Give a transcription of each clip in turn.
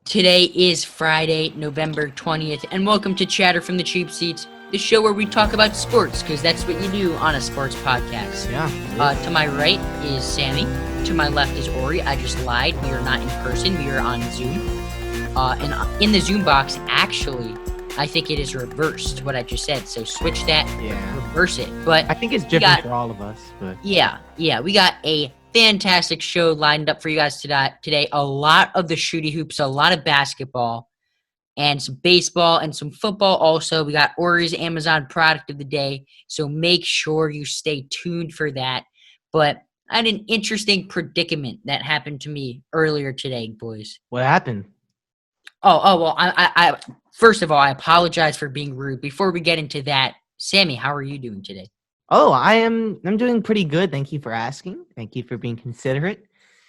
Today is Friday, November 20th, and welcome to Chatter from the Cheap Seats, the show where we talk about sports, because that's what you do on a sports podcast. To my right is Sammy. To my left is Ori. I just lied. We are not in person. We are on Zoom. And in the Zoom box, actually, I think it is reversed, what I just said. So switch that, reverse it. But I think it's different for all of us. But yeah, we got a fantastic show lined up for you guys today. A lot of the shooty hoops, a lot of basketball, and some baseball and some football also. We got Ori's Amazon product of the day, so make sure you stay tuned for that. But I had an interesting predicament that happened to me earlier today, boys. what happened? Well, I first of all, I apologize for being rude. Before we get into that, Sammy, how are you doing today? Oh, I'm doing pretty good. Thank you for asking. Thank you for being considerate.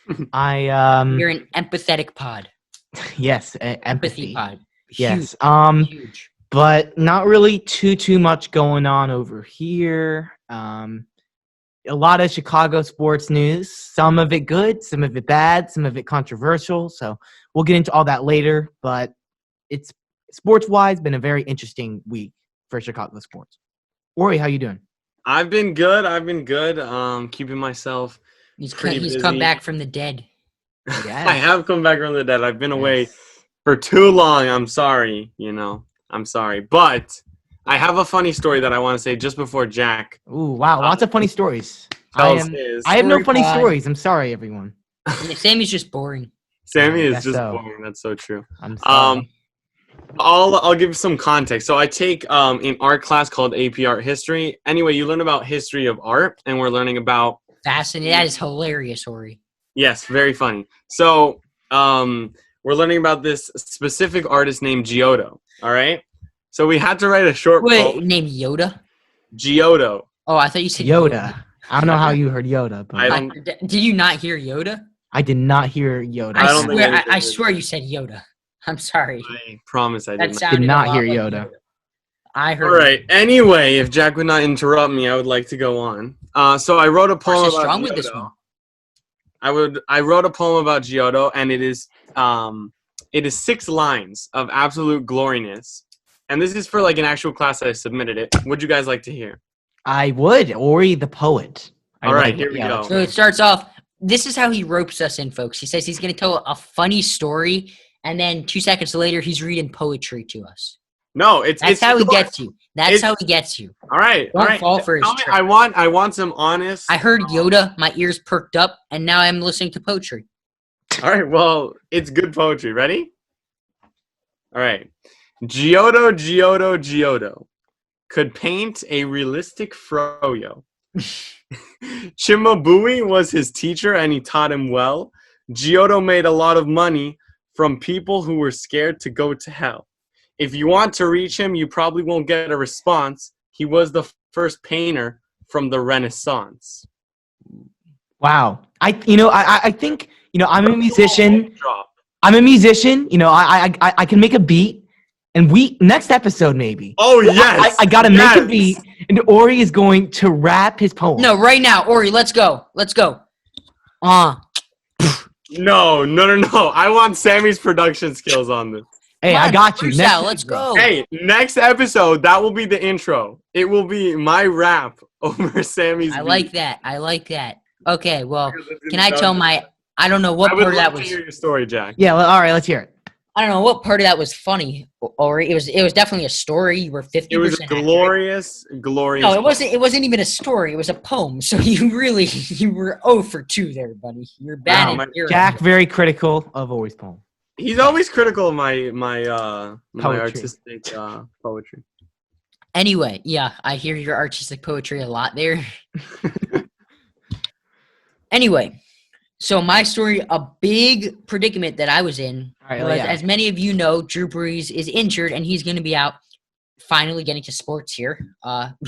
You're an empathetic pod. Yes, Empathy pod. Yes. Huge. But not really too much going on over here. A lot of Chicago sports news. Some of it good, some of it bad, some of it controversial. So we'll get into all that later. But it's sports-wise been a very interesting week for Chicago sports. Ori, how you doing? I've been good. Keeping myself He's busy. come back from the dead. Yes. I have come back from the dead. I've been away for too long. I'm sorry. I'm sorry. But I have a funny story that I want to say just before Jack. Ooh, wow. Lots of funny stories. tells his. I have no Story funny pod. stories. I'm sorry, everyone. Yeah, Sammy's just boring. Sammy I is guess just so. boring. That's so true. I'm sorry. I'll give some context. So I take an art class called AP Art History. Anyway, you learn about history of art, and we're learning about. Fascinating. That is hilarious, Ori. Yes, very funny. So we're learning about this specific artist named Giotto. All right. So we had to write a short Wait, poem. named Yoda? Giotto. Oh, I thought you said Yoda. I don't know how you heard Yoda, but I don't- Did you not hear Yoda? I did not hear Yoda. I don't think anything I did. swear you said Yoda. I'm sorry. I promise I That did not. sounded not a lot hear like Yoda. I heard. All right. Anyway, if Jack would not interrupt me, I would like to go on. So I wrote a poem What's about wrong Giotto. with this one? I wrote a poem about Giotto, and it is 6 lines of absolute gloriness. And this is for like an actual class that I submitted it. Would you guys like to hear? I would. Ori the poet. All right, here we go. So it starts off. This is how he ropes us in, folks. He says he's going to tell a funny story, and then 2 seconds later, he's reading poetry to us. No, it's That's how he short. gets you. That's It's- how he gets you. All right. Don't all right. fall for his Tell me- trick. I want some honest. I heard Yoda. My ears perked up, and now I'm listening to poetry. All right, well, it's good poetry. Ready? All right. Giotto could paint a realistic froyo. Cimabue was his teacher, and he taught him well. Giotto made a lot of money from people who were scared to go to hell. If you want to reach him, you probably won't get a response. He was the first painter from the Renaissance. Wow. I think, I'm a musician. Drop. I'm a musician. I can make a beat. And next episode maybe. Oh, yes. I gotta Yes. make a beat, and Ori is going to rap his poem. No, right now, Ori. Let's go. No. I want Sammy's production skills on this. Hey, Come I on, got you. freestyle, let's go. Hey, next episode, that will be the intro. It will be my rap over Sammy's I beat. like that. Okay, well, Let's can I tell my? I don't know what I would part of that love to was. hear your story, Jack. Yeah. Well, all right. Let's hear it. I don't know what part of that was funny, or it was definitely a story. You were 50%. It was a glorious. No, it wasn't. It wasn't even a story. It was a poem. So you were 0 for 2 there, buddy. You're bad Wow, at my- hearing. Jack, very critical of Ori's poem. He's always critical of my Poetry. artistic poetry. Anyway, yeah, I hear your artistic poetry a lot there. Anyway, so my story, a big predicament that I was in All right, was, yeah. as many of you know, Drew Brees is injured and he's going to be out. Finally getting to sports here.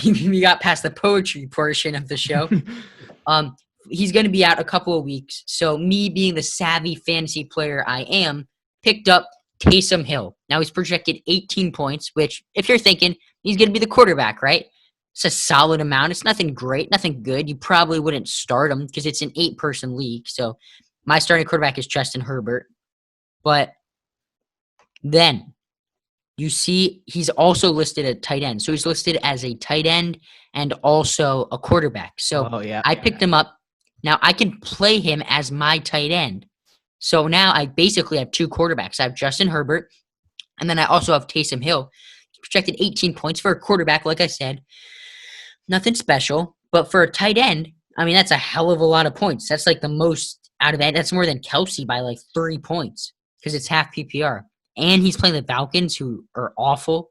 We got past the poetry portion of the show. He's going to be out a couple of weeks. So me being the savvy fantasy player I am, picked up Taysom Hill. Now he's projected 18 points, which if you're thinking he's going to be the quarterback, right? It's a solid amount. It's nothing great, nothing good. You probably wouldn't start him because it's an 8-person league. So my starting quarterback is Justin Herbert. But Then you see he's also listed at tight end. So he's listed as a tight end and also a quarterback. So I picked him up. Now I can play him as my tight end. So now I basically have two quarterbacks. I have Justin Herbert, and then I also have Taysom Hill. Projected 18 points for a quarterback, like I said. Nothing special. But for a tight end, I mean, that's a hell of a lot of points. That's like the most out of that. That's more than Kelsey by like 3 points because it's half PPR. And he's playing the Falcons, who are awful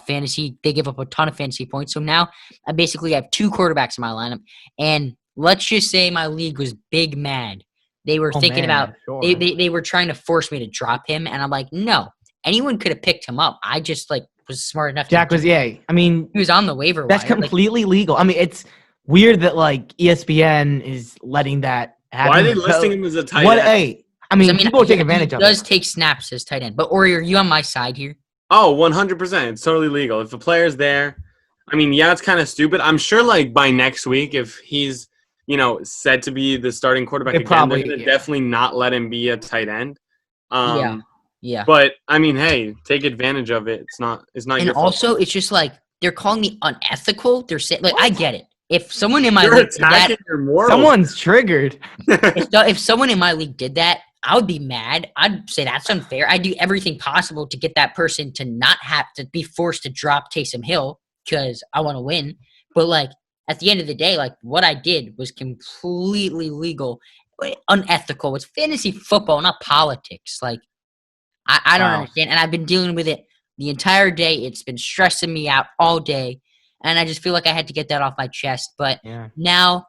fantasy. They give up a ton of fantasy points. So now I basically have two quarterbacks in my lineup. And let's just say my league was big mad. They were thinking about they were trying to force me to drop him, and I'm like, no. Anyone could have picked him up. I just like was smart enough. Jack was I mean, he was on the waiver wire. That's completely legal. I mean, it's weird that like ESPN is letting that happen. Why are they listing him as a tight end? I mean, people take advantage of it. He does take snaps as tight end. But Ori, are you on my side here? Oh, 100%. It's totally legal. If the player's there, I mean, yeah, it's kind of stupid. I'm sure like by next week, if he's, said to be the starting quarterback again, they're going to definitely not let him be a tight end. Yeah. But I mean, hey, take advantage of it. It's not and your also, it's just like they're calling me unethical. They're saying, like, I get it. If someone in my You're league attacking your morals. Someone's triggered. if someone in my league did that, I would be mad. I'd say that's unfair. I'd do everything possible to get that person to not have to be forced to drop Taysom Hill because I want to win. But like at the end of the day, like what I did was completely legal, unethical. It's fantasy football, not politics. Like I don't understand. And I've been dealing with it the entire day. It's been stressing me out all day. And I just feel like I had to get that off my chest. But now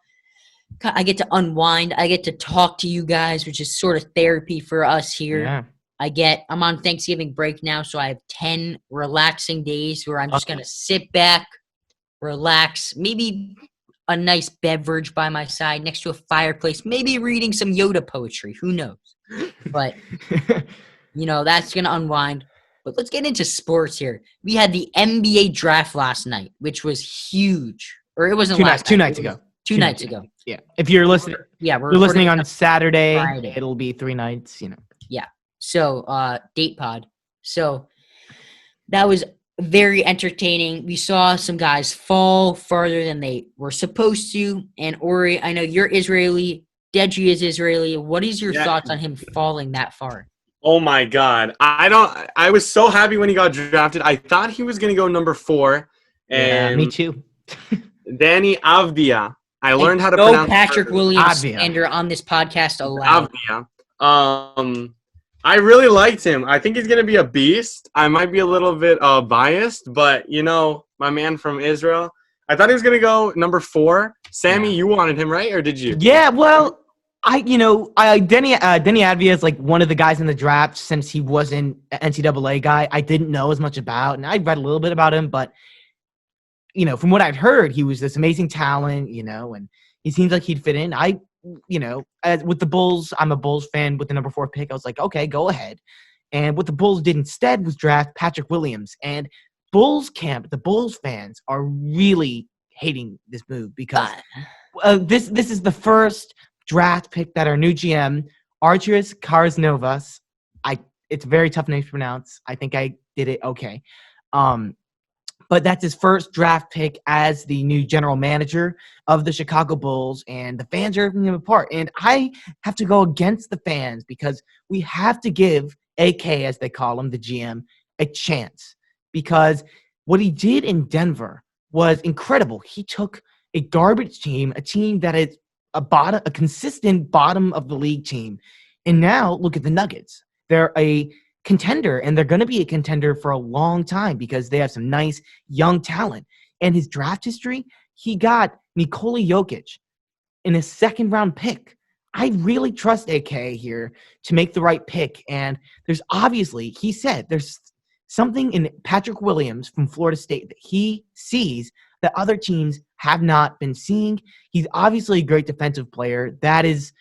I get to unwind. I get to talk to you guys, which is sort of therapy for us here. Yeah. I'm on Thanksgiving break now, so I have 10 relaxing days where I'm just going to sit back, relax, maybe a nice beverage by my side next to a fireplace, maybe reading some Yoda poetry. Who knows? But, that's going to unwind. But let's get into sports here. We had the NBA draft last night, which was huge. Or it wasn't two nights ago. 2 nights ago. Yeah. If you're listening, we're you're listening on Saturday. Friday. It'll be 3 nights, Yeah. So, date pod. So that was very entertaining. We saw some guys fall farther than they were supposed to. And Ori, I know you're Israeli. Deji is Israeli. What is your thoughts on him falling that far? Oh my God. I was so happy when he got drafted. I thought he was going to go number 4. And me too. Danny Avdia. I learned how to pronounce Patrick Williams slander on this podcast aloud. Avdia. I really liked him. I think he's going to be a beast. I might be a little bit biased, but my man from Israel. I thought he was going to go number 4. Sammy, you wanted him, right? Or did you? Yeah, well, Denny Avdia is like one of the guys in the draft since he wasn't an NCAA guy. I didn't know as much about, and I read a little bit about him, but from what I've heard, he was this amazing talent, and he seems like he'd fit in. With the Bulls, I'm a Bulls fan with the number 4 pick. I was like, okay, go ahead. And what the Bulls did instead was draft Patrick Williams. And Bulls camp, the Bulls fans are really hating this move because this is the first draft pick that our new GM, Arturas Karnisovas, it's a very tough name to pronounce. I think I did it okay. But that's his first draft pick as the new general manager of the Chicago Bulls, and the fans are ripping him apart. And I have to go against the fans because we have to give AK, as they call him, the GM, a chance. Because what he did in Denver was incredible. He took a garbage team, a team that is a consistent bottom of the league team, and now look at the Nuggets. They're a contender, and they're going to be a contender for a long time because they have some nice young talent. And his draft history, he got Nikola Jokic in a second-round pick. I really trust AK here to make the right pick. And there's obviously, he said, there's something in Patrick Williams from Florida State that he sees that other teams have not been seeing. He's obviously a great defensive player. That is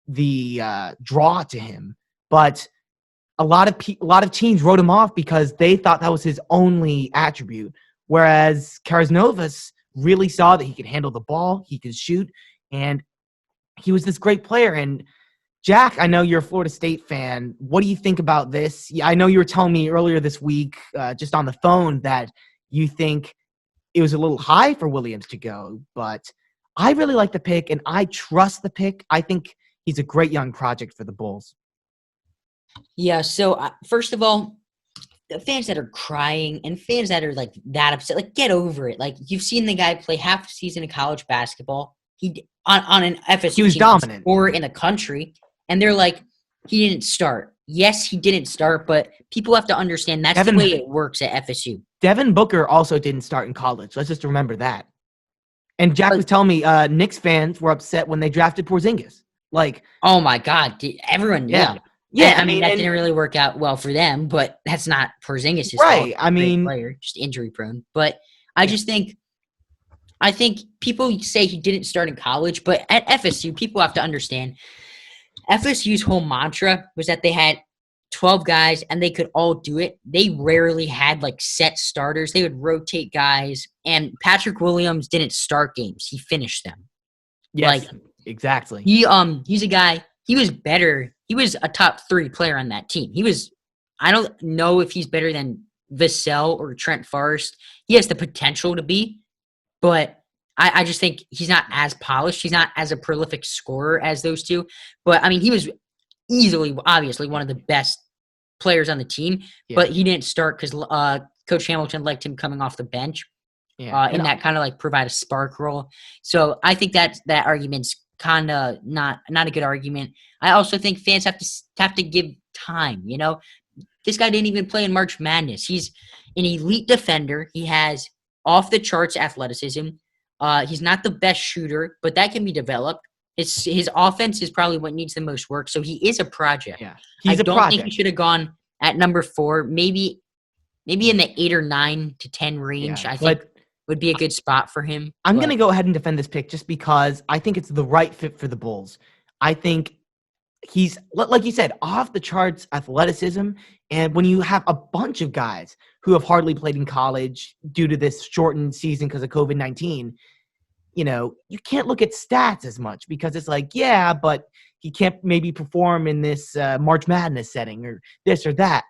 the draw to him. But a lot of teams wrote him off because they thought that was his only attribute, whereas Karnisovas really saw that he could handle the ball, he could shoot, and he was this great player. And Jack, I know you're a Florida State fan. What do you think about this? Yeah, I know you were telling me earlier this week, just on the phone, that you think it was a little high for Williams to go, but I really like the pick, and I trust the pick. I think he's a great young project for the Bulls. Yeah, so first of all, the fans that are crying and fans that are like that upset, like get over it. Like you've seen the guy play half a season of college basketball. He on an FSU He was team, dominant. or in the country, and they're like, he didn't start. Yes, he didn't start, but people have to understand that's Devin- the way it works at FSU. Devin Booker also didn't start in college. Let's just remember that. And Jack was telling me Knicks fans were upset when they drafted Porzingis. Like, Oh my God, everyone knew. Yeah. And, yeah, I mean that didn't really work out well for them, but that's not Porzingis' Right, fault. I Great mean- player, just injury prone. But I just think, I think people say he didn't start in college, but at FSU, people have to understand, FSU's whole mantra was that they had 12 guys and they could all do it. They rarely had like set starters. They would rotate guys, and Patrick Williams didn't start games. He finished them. yes, like- exactly. He's a guy, he was better. He was a top 3 player on that team. I don't know if he's better than Vassell or Trent Forrest. He has the potential to be, but I just think he's not as polished. He's not as a prolific scorer as those two. But I mean, he was easily, obviously, one of the best players on the team, Yeah. but he didn't start because Coach Hamilton liked him coming off the bench. Yeah. And that kind of like provide a spark role. So I think that argument's kind of not a good argument. I also think fans have to give time. You know, this guy didn't even play in March Madness. He's an elite defender. He has off the charts athleticism. He's not the best shooter, but that can be developed. His offense is probably what needs the most work. So he is a project. Yeah. He's I a don't project. think he should have gone at number 4. Maybe in the 8 or 9 to 10 range. Yeah, I think but would be a good spot for him. I'm but- going to go ahead and defend this pick just because I think it's the right fit for the Bulls. I think he's, like you said, off the charts athleticism. And when you have a bunch of guys who have hardly played in college due to this shortened season because of COVID-19, you know, you can't look at stats as much because it's like, yeah, but he can't maybe perform in this March Madness setting or this or that.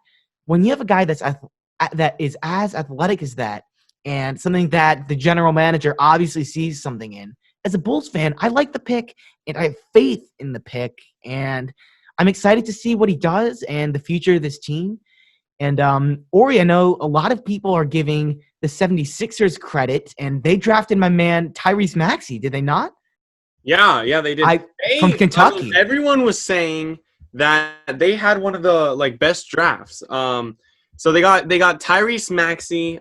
When you have a guy that is as athletic as that, and something that the general manager obviously sees something in, as a Bulls fan, I like the pick and I have faith in the pick, and I'm excited to see what he does and the future of this team. And Ori, I know a lot of people are giving the 76ers credit, and they drafted my man Tyrese Maxey, did they not? Yeah, they did. From Kentucky. Everyone was saying that they had one of the like best drafts. So they got Tyrese Maxey.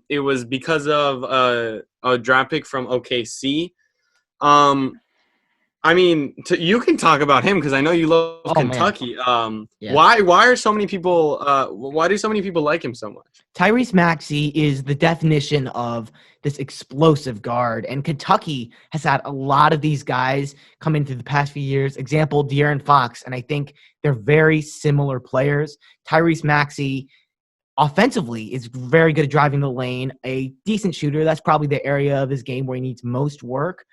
It was because of a draft pick from OKC. I mean, you can talk about him because I know you love Kentucky. Yeah. Why are so many people? Why do so many people like him so much? Tyrese Maxey is the definition of this explosive guard, and Kentucky has had a lot of these guys come in through the past few years. Example, De'Aaron Fox, and I think they're very similar players. Tyrese Maxey, offensively, is very good at driving the lane, a decent shooter. That's probably the area of his game where he needs most work.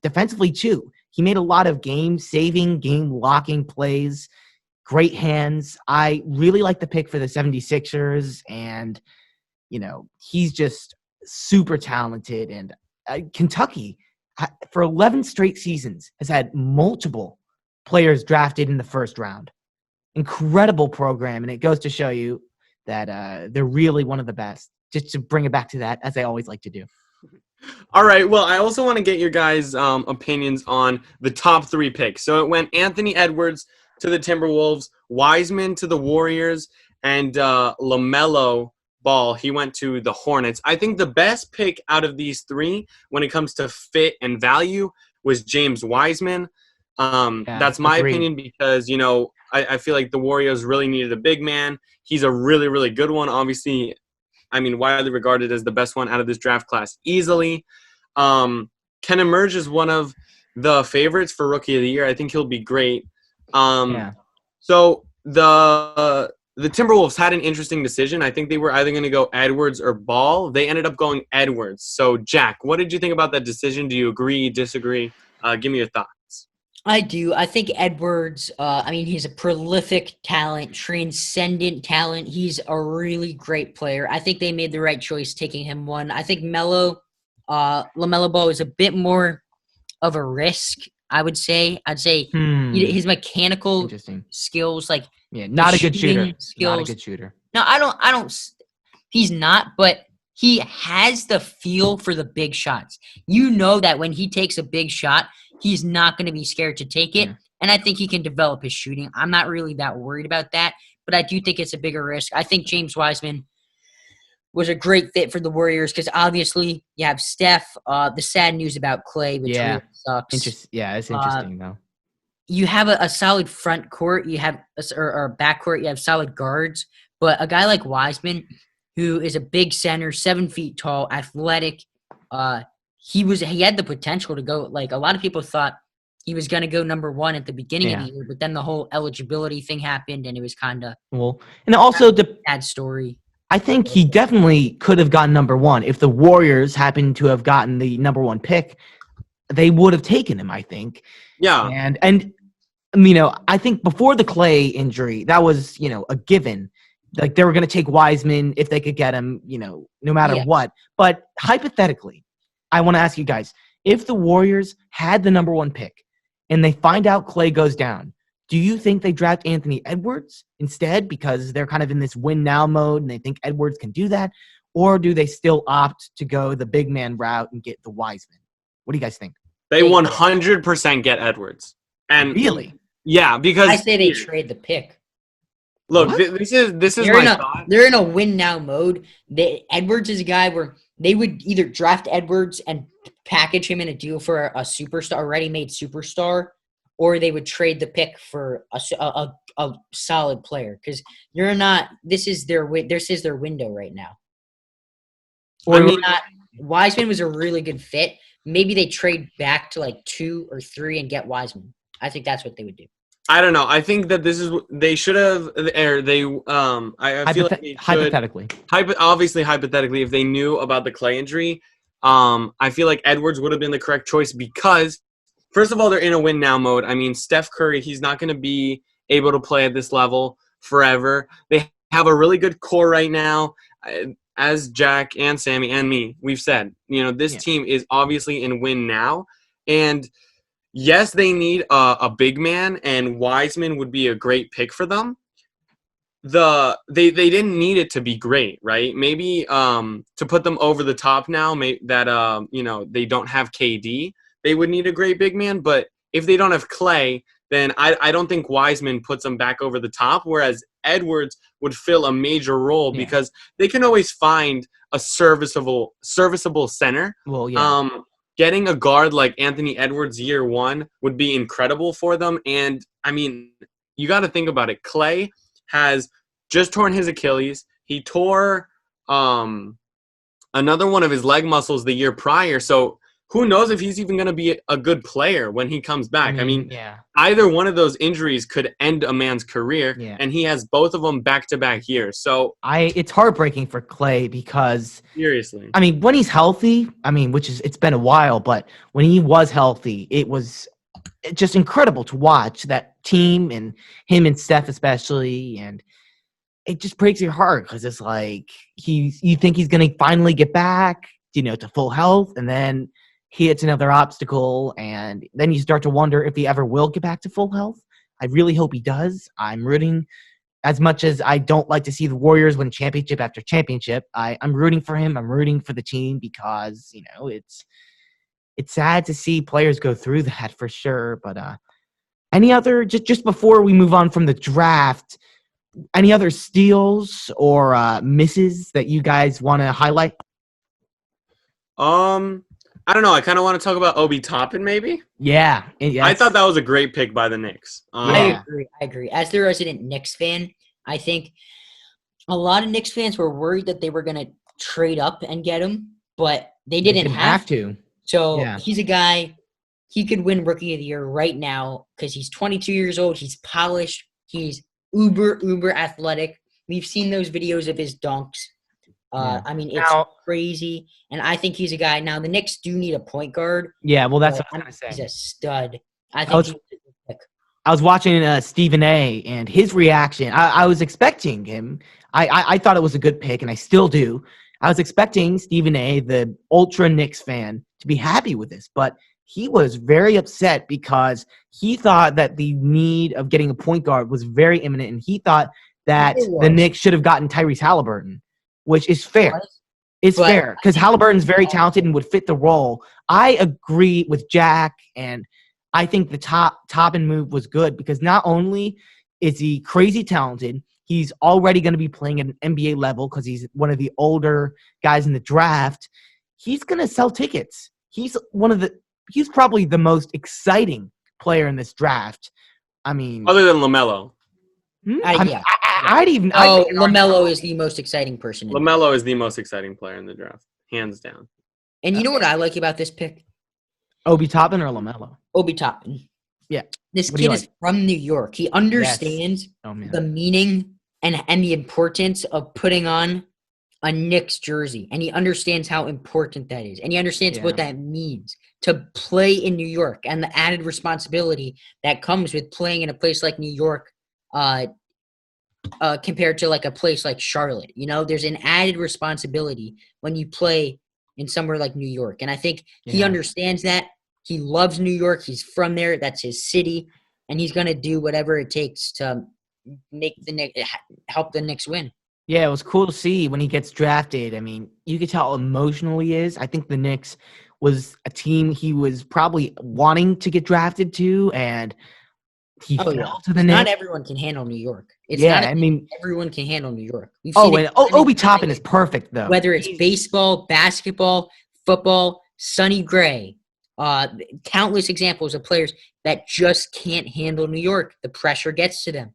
Defensively, too. He made a lot of game-saving, game-locking plays, great hands. I really like the pick for the 76ers, and, you know, he's just super talented. And Kentucky, for 11 straight seasons, has had multiple players drafted in the first round. Incredible program, and it goes to show you that they're really one of the best. Just to bring it back to that, as I always like to do. All right. Well, I also want to get your guys' opinions on the top 3 picks. So it went Anthony Edwards to the Timberwolves, Wiseman to the Warriors, and LaMelo Ball, he went to the Hornets. I think the best pick out of these 3 when it comes to fit and value was James Wiseman. That's my opinion because, you know, I feel like the Warriors really needed a big man. He's a really, really good one. Obviously, I mean, widely regarded as the best one out of this draft class easily. Can emerge as one of the favorites for Rookie of the Year. I think he'll be great. So the Timberwolves had an interesting decision. I think they were either going to go Edwards or Ball. They ended up going Edwards. So, Jack, what did you think about that decision? Do you agree, disagree? Give me your thoughts. I do. I think Edwards, he's a prolific talent, transcendent talent. He's a really great player. I think they made the right choice taking him one. I think LaMelo Ball is a bit more of a risk, I would say. I'd say his mechanical Interesting. skills, like Yeah, not a good shooter. shooting skills. Not a good shooter. No, I don't. He's not, but he has the feel for the big shots. You know that when he takes a big shot, he's not going to be scared to take it. Yeah. And I think he can develop his shooting. I'm not really that worried about that, but I do think it's a bigger risk. I think James Wiseman was a great fit for the Warriors because obviously you have Steph. The sad news about Clay, which really sucks. Yeah, it's interesting though. You have a solid front court. You have or back court. You have solid guards. But a guy like Wiseman, who is a big center, 7 feet tall, athletic, he had the potential to go. Like a lot of people thought he was going to go number one at the beginning of the year, but then the whole eligibility thing happened, and it was kind of and also the sad story. I think he definitely could have gotten number one if the Warriors happened to have gotten the number one pick. They would have taken him, I think. Yeah, and I think before the Clay injury, that was a given. Like they were going to take Wiseman if they could get him, no matter what. But hypothetically, I want to ask you guys, if the Warriors had the number one pick and they find out Clay goes down, do you think they draft Anthony Edwards instead because they're kind of in this win now mode and they think Edwards can do that? Or do they still opt to go the big man route and get the Wiseman? What do you guys think? They 100% get Edwards. And really? Yeah, because I say they trade the pick. Look, this is my thought. They're in a win now mode. Edwards is a guy where they would either draft Edwards and package him in a deal for a superstar, a ready-made superstar, or they would trade the pick for a solid player. Because you're not. This is their window right now. Wiseman was a really good fit. Maybe they trade back to like 2 or 3 and get Wiseman. I think that's what they would do. I don't know. I think that they should have, or they, I feel like they should, hypothetically, if they knew about the Clay injury, I feel like Edwards would have been the correct choice because, first of all, they're in a win now mode. I mean, Steph Curry, he's not going to be able to play at this level forever. They have a really good core right now. As Jack and Sammy and me, we've said, this team is obviously in win now, and yes, they need a big man, and Wiseman would be a great pick for them. They didn't need it to be great, right? Maybe to put them over the top now, they don't have KD, they would need a great big man. But if they don't have Clay, then I don't think Wiseman puts them back over the top. Whereas Edwards would fill a major role because they can always find a serviceable center. Well, yeah. Getting a guard like Anthony Edwards year one would be incredible for them. And, I mean, you got to think about it. Clay has just torn his Achilles. He tore another one of his leg muscles the year prior. So who knows if he's even going to be a good player when he comes back. I mean either one of those injuries could end a man's career, and he has both of them back-to-back years. So it's heartbreaking for Clay because seriously, I mean, when he's healthy, it's been a while, but when he was healthy, it was just incredible to watch that team and him and Steph especially, and it just breaks your heart because it's like you think he's going to finally get back, to full health, and then he hits another obstacle, and then you start to wonder if he ever will get back to full health. I really hope he does. I'm rooting, as much as I don't like to see the Warriors win championship after championship, I'm rooting for him. I'm rooting for the team because, it's sad to see players go through that for sure. But any other, just before we move on from the draft, any other steals or misses that you guys want to highlight? I don't know. I kind of want to talk about Obi Toppin, maybe. Yeah. I thought that was a great pick by the Knicks. I agree. As the resident Knicks fan, I think a lot of Knicks fans were worried that they were going to trade up and get him, but they didn't have to. So he's a guy, he could win Rookie of the Year right now because he's 22 years old. He's polished. He's uber athletic. We've seen those videos of his dunks. It's crazy, and I think he's a guy. Now, the Knicks do need a point guard. Yeah, well, that's what I'm going to say. He's a stud. I I think was he's a good pick. I was watching Stephen A. and his reaction. I was expecting him. I thought it was a good pick, and I still do. I was expecting Stephen A., the ultra Knicks fan, to be happy with this, but he was very upset because he thought that the need of getting a point guard was very imminent, and he thought that It the was. Knicks should have gotten Tyrese Halliburton, which is It fair. was. It's But fair because Halliburton's very talented and would fit the role. I agree with Jack, and I think the Toppin move was good because not only is he crazy talented, he's already going to be playing at an NBA level because he's one of the older guys in the draft. He's going to sell tickets. He's probably the most exciting player in this draft. I mean, Other than LaMelo. Yeah. I'd even. Oh, I'd make an argument. LaMelo is the most exciting person. In LaMelo is the most exciting player in the draft, hands down. And you know what I like about this pick? Obi Toppin or LaMelo? Obi Toppin. Yeah. This What do you kid is from New York. He understands Oh man. the meaning and the importance of putting on a Knicks jersey. And he understands how important that is. And he understands what Yeah. that means to play in New York and the added responsibility that comes with playing in a place like New York compared to like a place like Charlotte. You know, there's an added responsibility when you play in somewhere like New York. And I think he Yeah. understands that. He loves New York. He's from there. That's his city. And he's going to do whatever it takes to make help the Knicks win. Yeah, it was cool to see when he gets drafted. I mean, you could tell how emotional he is. I think the Knicks was a team he was probably wanting to get drafted to, and he Oh, fell yeah. to the Not Knicks. everyone can handle New York. It's Yeah, not I mean, everyone can handle New York. We've oh, seen and it time and Obi time Toppin again. is perfect though. Whether it's He's- baseball, basketball, football, Sonny Gray, countless examples of players that just can't handle New York. The pressure gets to them.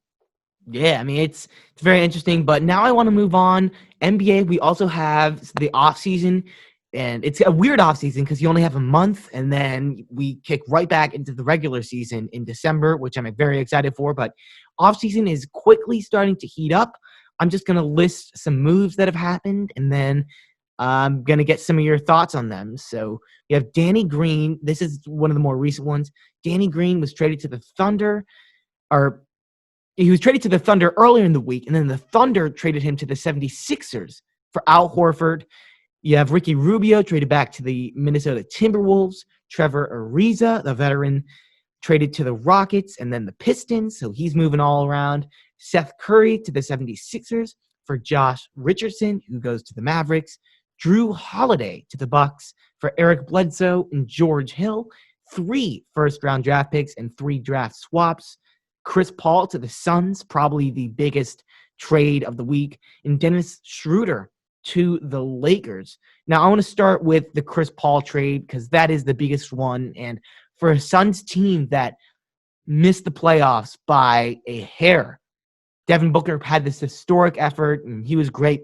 Yeah, I mean it's very interesting. But now I want to move on. NBA, we also have the off season, and it's a weird off season because you only have a month, and then we kick right back into the regular season in December, which I'm very excited for. But off season is quickly starting to heat up. I'm just gonna list some moves that have happened, and then I'm gonna get some of your thoughts on them. So you have Danny Green. This is one of the more recent ones. Danny Green was traded to the Thunder, or he was traded to the Thunder earlier in the week, and then the Thunder traded him to the 76ers for Al Horford. You have Ricky Rubio traded back to the Minnesota Timberwolves. Trevor Ariza, the veteran, traded to the Rockets and then the Pistons, so he's moving all around. Seth Curry to the 76ers for Josh Richardson, who goes to the Mavericks. Drew Holiday to the Bucks for Eric Bledsoe and George Hill. 3 first-round draft picks and 3 draft swaps. Chris Paul to the Suns, probably the biggest trade of the week. And Dennis Schroeder to the Lakers. Now, I want to start with the Chris Paul trade because that is the biggest one. And for a Suns team that missed the playoffs by a hair, Devin Booker had this historic effort, and he was great.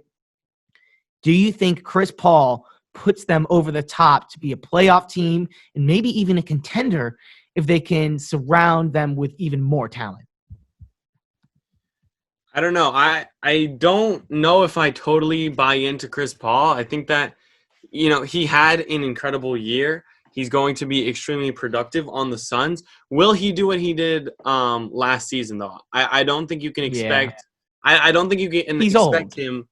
Do you think Chris Paul puts them over the top to be a playoff team and maybe even a contender if they can surround them with even more talent? I don't know. I don't know if I totally buy into Chris Paul. I think that, he had an incredible year. He's going to be extremely productive on the Suns. Will he do what he did last season, though? I don't think you can expect I don't think you can He's expect old. him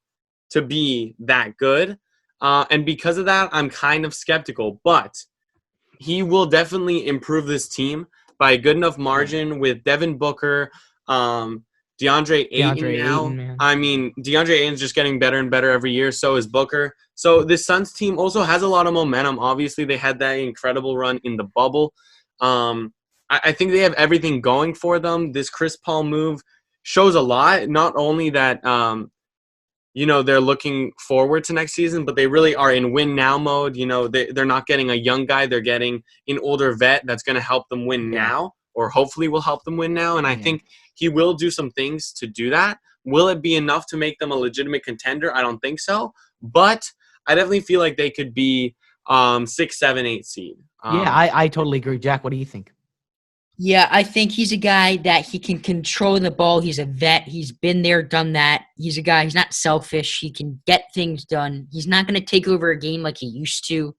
to be that good. And because of that, I'm kind of skeptical. But he will definitely improve this team by a good enough margin with Devin Booker, DeAndre Ayton now. Ayton, man. I mean, DeAndre Ayton's just getting better and better every year. So is Booker. So this Suns team also has a lot of momentum. Obviously, they had that incredible run in the bubble. I think they have everything going for them. This Chris Paul move shows a lot. Not only that, they're looking forward to next season, but they really are in win now mode. They're not getting a young guy. They're getting an older vet that's going to help them win now, or hopefully will help them win now. And I think he will do some things to do that. Will it be enough to make them a legitimate contender? I don't think so. But I definitely feel like they could be 6, 7, 8 seed. I totally agree. Jack, what do you think? Yeah, I think he's a guy that he can control the ball. He's a vet. He's been there, done that. He's a guy, he's not selfish. He can get things done. He's not going to take over a game like he used to.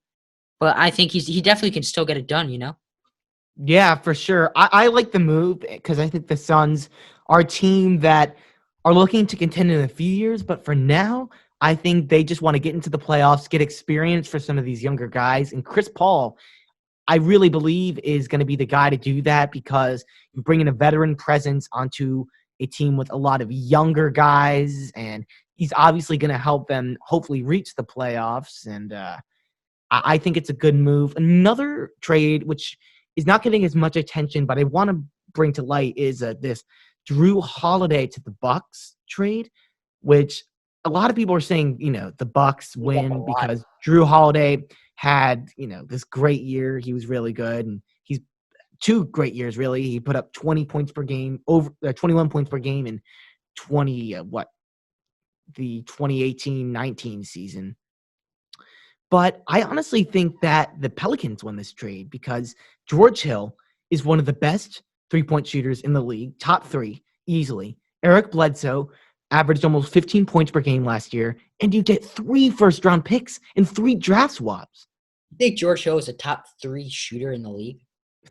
But I think he definitely can still get it done, Yeah, for sure. I like the move because I think the Suns are a team that are looking to contend in a few years, but for now, I think they just want to get into the playoffs, get experience for some of these younger guys. And Chris Paul, I really believe, is going to be the guy to do that because you bring in a veteran presence onto a team with a lot of younger guys, and he's obviously going to help them hopefully reach the playoffs. And I think it's a good move. Another trade, which is not getting as much attention, but I want to bring to light, is this Drew Holiday to the Bucks trade, which a lot of people are saying, the Bucks Moved up a win lot. because Drew Holiday had, this great year. He was really good, and he's 2 great years really. He put up 20 points per game, over 21 points per game in the 2018-19 season. But I honestly think that the Pelicans won this trade because George Hill is one of the best 3-point shooters in the league, top 3 easily. Eric Bledsoe averaged almost 15 points per game last year, and you get 3 first-round picks and 3 draft swaps. You think George Hill is a top 3 shooter in the league?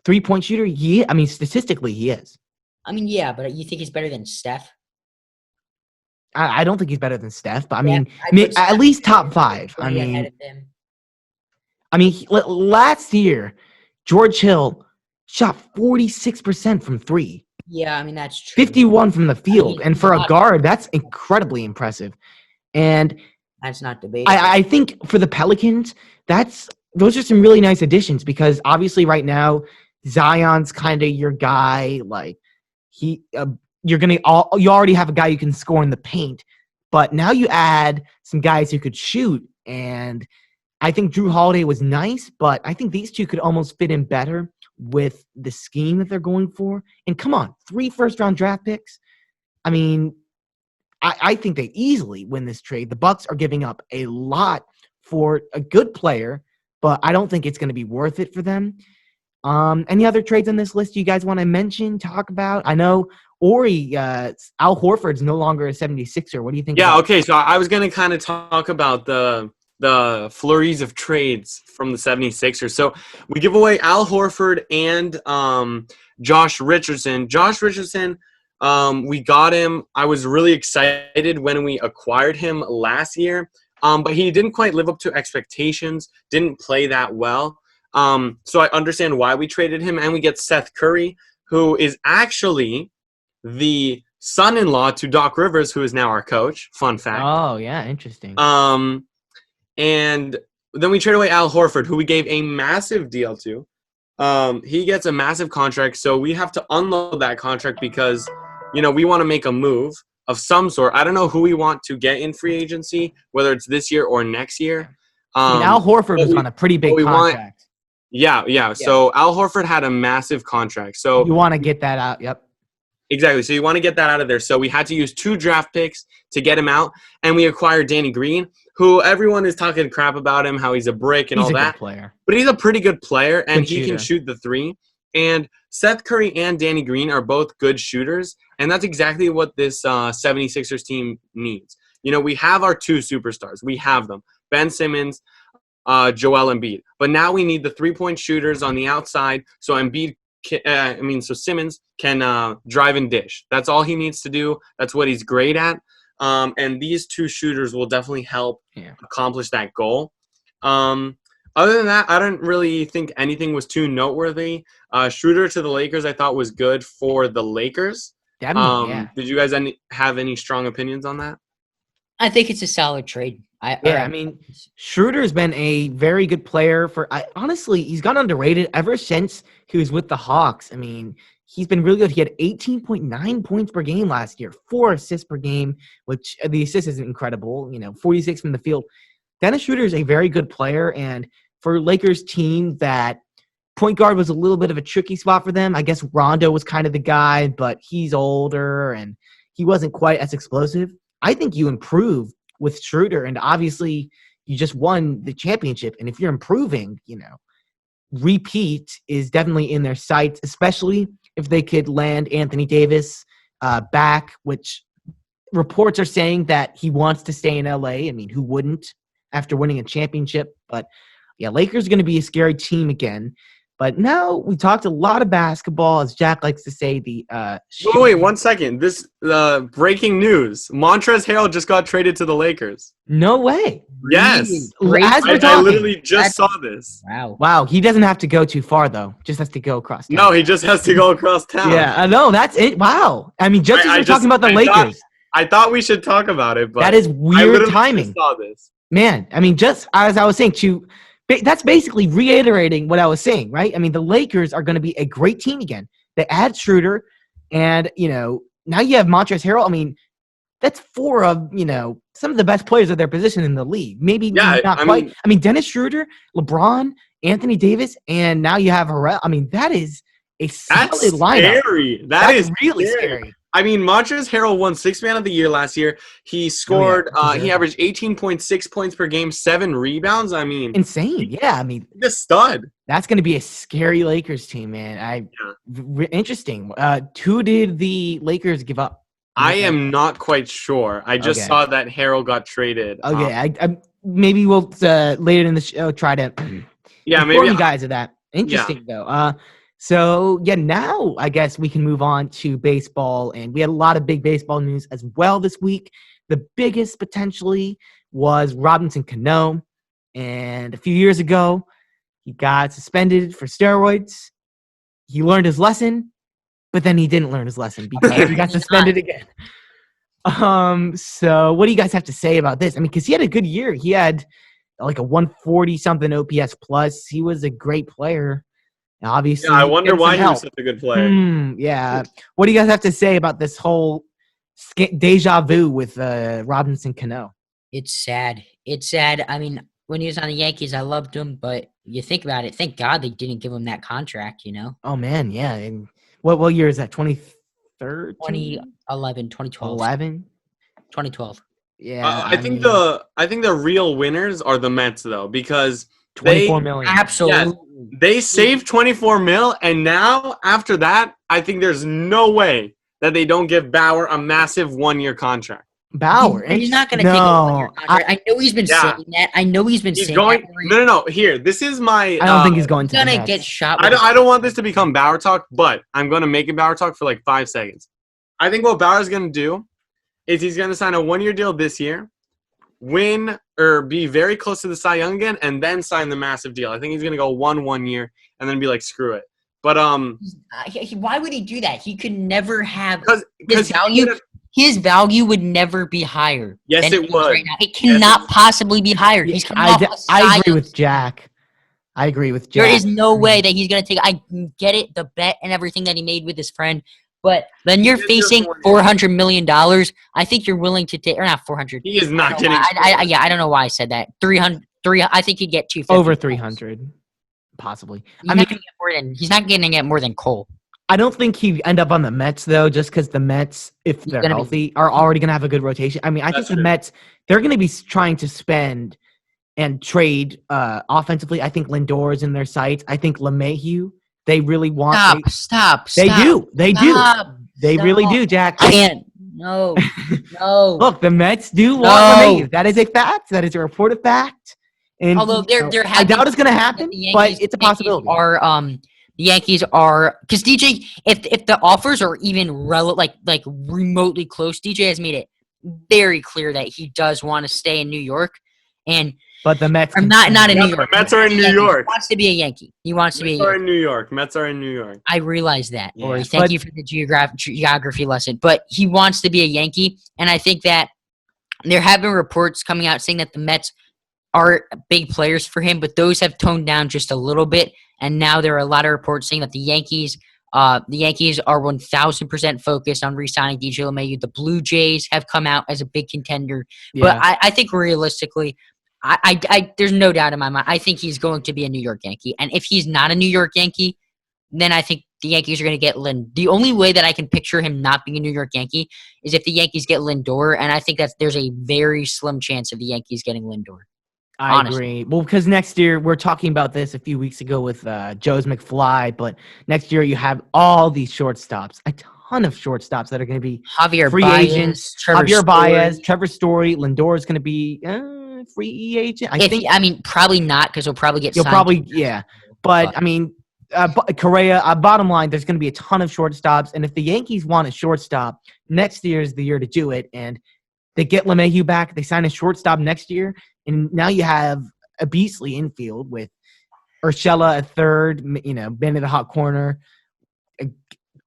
3-point shooter? Yeah, I mean, statistically, he is. I mean, yeah, but you think he's better than Steph? I don't think he's better than Steph, but I Yeah, mean, I'd put at Steph least top 5. way ahead of him. Last year, George Hill shot 46% from 3. Yeah, I mean, that's true. 51 from the field. And for a not- guard, that's incredibly impressive. And That's not debatable. I think for the Pelicans, those are some really nice additions because obviously right now, Zion's kind of your guy. Like you already have a guy you can score in the paint, but now you add some guys who could shoot. And I think Drew Holiday was nice, but I think these two could almost fit in better with the scheme that they're going for. And come on, 3 first-round draft picks. I mean, I think they easily win this trade. The Bucks are giving up a lot for a good player, but I don't think it's going to be worth it for them. Any other trades on this list you guys want to mention, talk about? I know Ori, Al Horford's no longer a 76er. What do you think? Yeah, okay. So I was going to kind of talk about the flurries of trades from the 76ers. So we give away Al Horford and Josh Richardson. Josh Richardson, we got him. I was really excited when we acquired him last year, but he didn't quite live up to expectations, didn't play that well. So I understand why we traded him, and we get Seth Curry, who is actually the son-in-law to Doc Rivers, who is now our coach. Fun fact. Oh, yeah, interesting. And then we trade away Al Horford, who we gave a massive deal to. He gets a massive contract, so we have to unload that contract because, we want to make a move of some sort. I don't know who we want to get in free agency, whether it's this year or next year. Al Horford was on a pretty big contract. Yeah. So Al Horford had a massive contract. So you want to get that out. Yep. Exactly. So you want to get that out of there. So we had to use 2 draft picks to get him out, and we acquired Danny Green, who everyone is talking crap about him, how he's a brick and all that. He's a good player. But he's a pretty good player, and Good he can shoot the 3. And Seth Curry and Danny Green are both good shooters, and that's exactly what this 76ers team needs. We have our 2 superstars. We have them, Ben Simmons, Joel Embiid. But now we need the 3-point shooters on the outside, so Simmons can drive and dish. That's all he needs to do. That's what he's great at. And these 2 shooters will definitely help accomplish that goal. Other than that, I don't really think anything was too noteworthy. Schroeder to the Lakers, I thought was good for the Lakers. Definitely, Did you guys have any strong opinions on that? I think it's a solid trade. Schroeder's been a very good player honestly, he's got underrated ever since he was with the Hawks. I mean, he's been really good. He had 18.9 points per game last year, 4 assists per game, which the assist is incredible, 46 from the field. Dennis Schroeder is a very good player, and for Lakers team that point guard was a little bit of a tricky spot for them. I guess Rondo was kind of the guy, but he's older and he wasn't quite as explosive. I think you improve with Schroeder, and obviously you just won the championship. And if you're improving, repeat is definitely in their sights, especially if they could land Anthony Davis back, which reports are saying that he wants to stay in LA. I mean, who wouldn't after winning a championship? But yeah, Lakers are going to be a scary team again. But now we talked a lot of basketball, as Jack likes to say. Wait, 1 second. This breaking news: Montrezl Harrell just got traded to the Lakers. No way. Yes, Great. As we're I talking. literally just saw this. Wow. Wow, he doesn't have to go too far though. Just has to go across town. No, he just has to go across town. Yeah, I know. That's it. Wow. I mean, just as we're talking about the Lakers, I thought we should talk about it, but that is I weird literally timing. just saw this. Man, I mean, just as I was saying, that's basically reiterating what I was saying, right? I mean, the Lakers are going to be a great team again. They add Schroeder, and, now you have Montrezl Harrell. I mean, that's four of, some of the best players of their position in the league. Maybe not quite. I mean, Dennis Schroeder, LeBron, Anthony Davis, and now you have Harrell. I mean, that is a solid lineup. Scary. That's really scary. I mean, Montrezl Harrell won Sixth Man of the Year last year. He scored. He averaged 18.6 points per game, 7 rebounds. I mean, insane. Yeah, I mean, the stud. That's going to be a scary Lakers team, man. Interesting. Who did the Lakers give up? I am not quite sure. I just saw that Harrell got traded. Okay, maybe we'll later in the show try to inform you guys of that. Interesting though. So, now I guess we can move on to baseball. And we had a lot of big baseball news as well this week. The biggest potentially was Robinson Cano. And a few years ago, he got suspended for steroids. He learned his lesson, but then he didn't learn his lesson because he got suspended again. So what do you guys have to say about this? I mean, because he had a good year. He had like a 140-something OPS plus. He was a great player. Obviously, I wonder why he was such a good player. What do you guys have to say about this whole deja vu with Robinson Cano? It's sad. It's sad. I mean, when he was on the Yankees, I loved him, but you think about it, thank God they didn't give him that contract, Oh, man, yeah. And what year is that, 2013? 2011, 2012. 2012. Yeah. I think the real winners are the Mets, though, because $24 million. Absolutely. Yes, they saved $24 million, and now after that, I think there's no way that they don't give Bauer a massive 1-year contract. Bauer, he's not going to take a 1-year contract. I know he's been saying that. I know he's been saying going, that. No. Here, this is my. I don't think he's going to. He's going to get shot. I don't want this to become Bauer talk, but I'm going to make it Bauer talk for like 5 seconds. I think what Bauer's going to do is he's going to sign a 1-year deal this year, win or be very close to the Cy Young again, and then sign the massive deal. I think he's going to go 1 year and then be like, screw it. But why would he do that? He could never have because his value would never be higher. Yes, than it would. Right now. It cannot possibly be higher. He's coming off I agree with Jack. There is no way that he's going to take. I get it, the bet and everything that he made with his friend. But then you're facing $400 million. I think you're willing to take, or not 400. He is not getting. I don't know why I said that. 300. I think he'd get 250. Over 300, possibly. He's not getting it more than Cole. I don't think he'd end up on the Mets though, just because the Mets, if they're healthy, are already going to have a good rotation. I mean, I think the Mets, they're going to be trying to spend and trade offensively. I think Lindor is in their sights. I think LeMahieu. They really want. Stop. They do. They really do, Jack. I can't. No. Look, the Mets do want LeMahieu. That is a fact. That is a reported fact. And although I doubt it's going to happen, but it's a possibility. The Yankees are because DJ. If the offers are even like remotely close, DJ has made it very clear that he does want to stay in New York, but the Mets are not in New York. The Mets are in New York. He wants to be a Yankee. He wants to be. Mets are in New York. Mets are in New York. I realize that. Yeah. Ori, thank you for the geography lesson. But he wants to be a Yankee, and I think that there have been reports coming out saying that the Mets are big players for him, but those have toned down just a little bit. And now there are a lot of reports saying that the Yankees are 1,000% focused on re-signing DJ LeMahieu. The Blue Jays have come out as a big contender, but I think realistically, I there's no doubt in my mind. I think he's going to be a New York Yankee, and if he's not a New York Yankee, then I think the Yankees are going to get The only way that I can picture him not being a New York Yankee is if the Yankees get Lindor, and I think there's a very slim chance of the Yankees getting Lindor. I agree. Well, because next year, we're talking about this a few weeks ago with Joe's McFly, but next year you have all these shortstops, a ton of shortstops that are going to be free agents. Javier Baez, Trevor Story, Lindor is going to be free agent. I mean, probably not because he'll probably get signed. But I mean, Correa, bottom line, there's going to be a ton of shortstops. And if the Yankees want a shortstop, next year is the year to do it. And they get LeMahieu back. They sign a shortstop next year. And now you have a beastly infield with Urshela at third, Ben at the hot corner,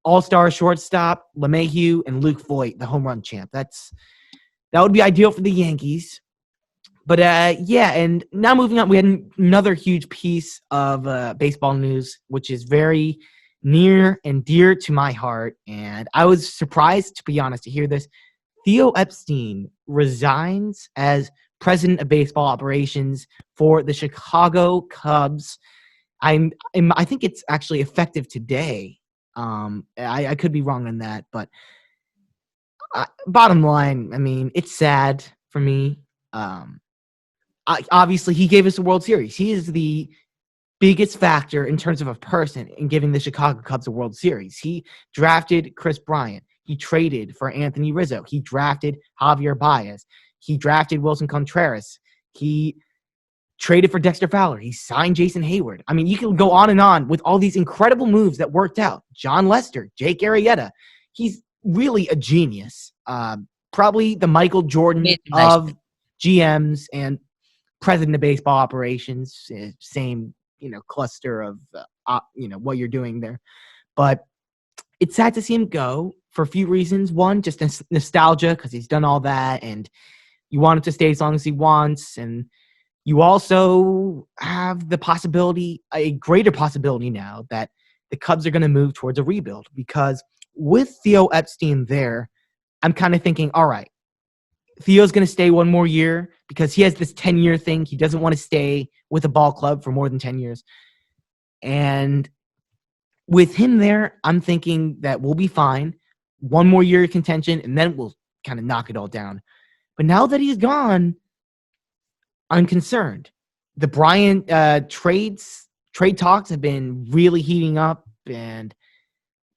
all-star shortstop, LeMahieu, and Luke Voigt, the home run champ. That would be ideal for the Yankees. But, and now moving on, we had another huge piece of baseball news, which is very near and dear to my heart. And I was surprised, to be honest, to hear this. Theo Epstein resigns as president of baseball operations for the Chicago Cubs. I think it's actually effective today. I could be wrong on that, but bottom line, I mean, it's sad for me. Obviously, he gave us a World Series. He is the biggest factor in terms of a person in giving the Chicago Cubs a World Series. He drafted Chris Bryant. He traded for Anthony Rizzo. He drafted Javier Baez. He drafted Wilson Contreras. He traded for Dexter Fowler. He signed Jason Hayward. I mean, you can go on and on with all these incredible moves that worked out. John Lester, Jake Arrieta. He's really a genius. Probably the Michael Jordan of GMs and president of baseball operations. Same, cluster of, what you're doing there. But it's sad to see him go for a few reasons. One, just nostalgia because he's done all that and you want him to stay as long as he wants. And you also have the possibility, a greater possibility now, that the Cubs are going to move towards a rebuild because with Theo Epstein there, I'm kind of thinking, all right, Theo's going to stay one more year because he has this 10-year thing. He doesn't want to stay with a ball club for more than 10 years. And with him there, I'm thinking that we'll be fine. One more year of contention, and then we'll kind of knock it all down. But now that he's gone, I'm concerned. The Bryant trade talks have been really heating up, and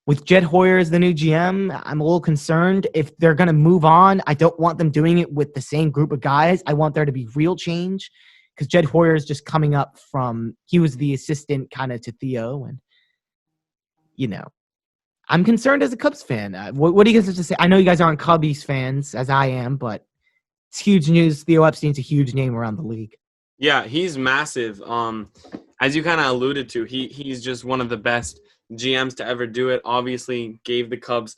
with Jed Hoyer as the new GM, I'm a little concerned. If they're going to move on, I don't want them doing it with the same group of guys. I want there to be real change because Jed Hoyer is just coming up from – he was the assistant kind of to Theo, and, I'm concerned as a Cubs fan. What do you guys have to say? I know you guys aren't Cubbies fans, as I am, but it's huge news. Theo Epstein's a huge name around the league. Yeah, he's massive. As you kind of alluded to, he's just one of the best GMs to ever do it. Obviously, gave the Cubs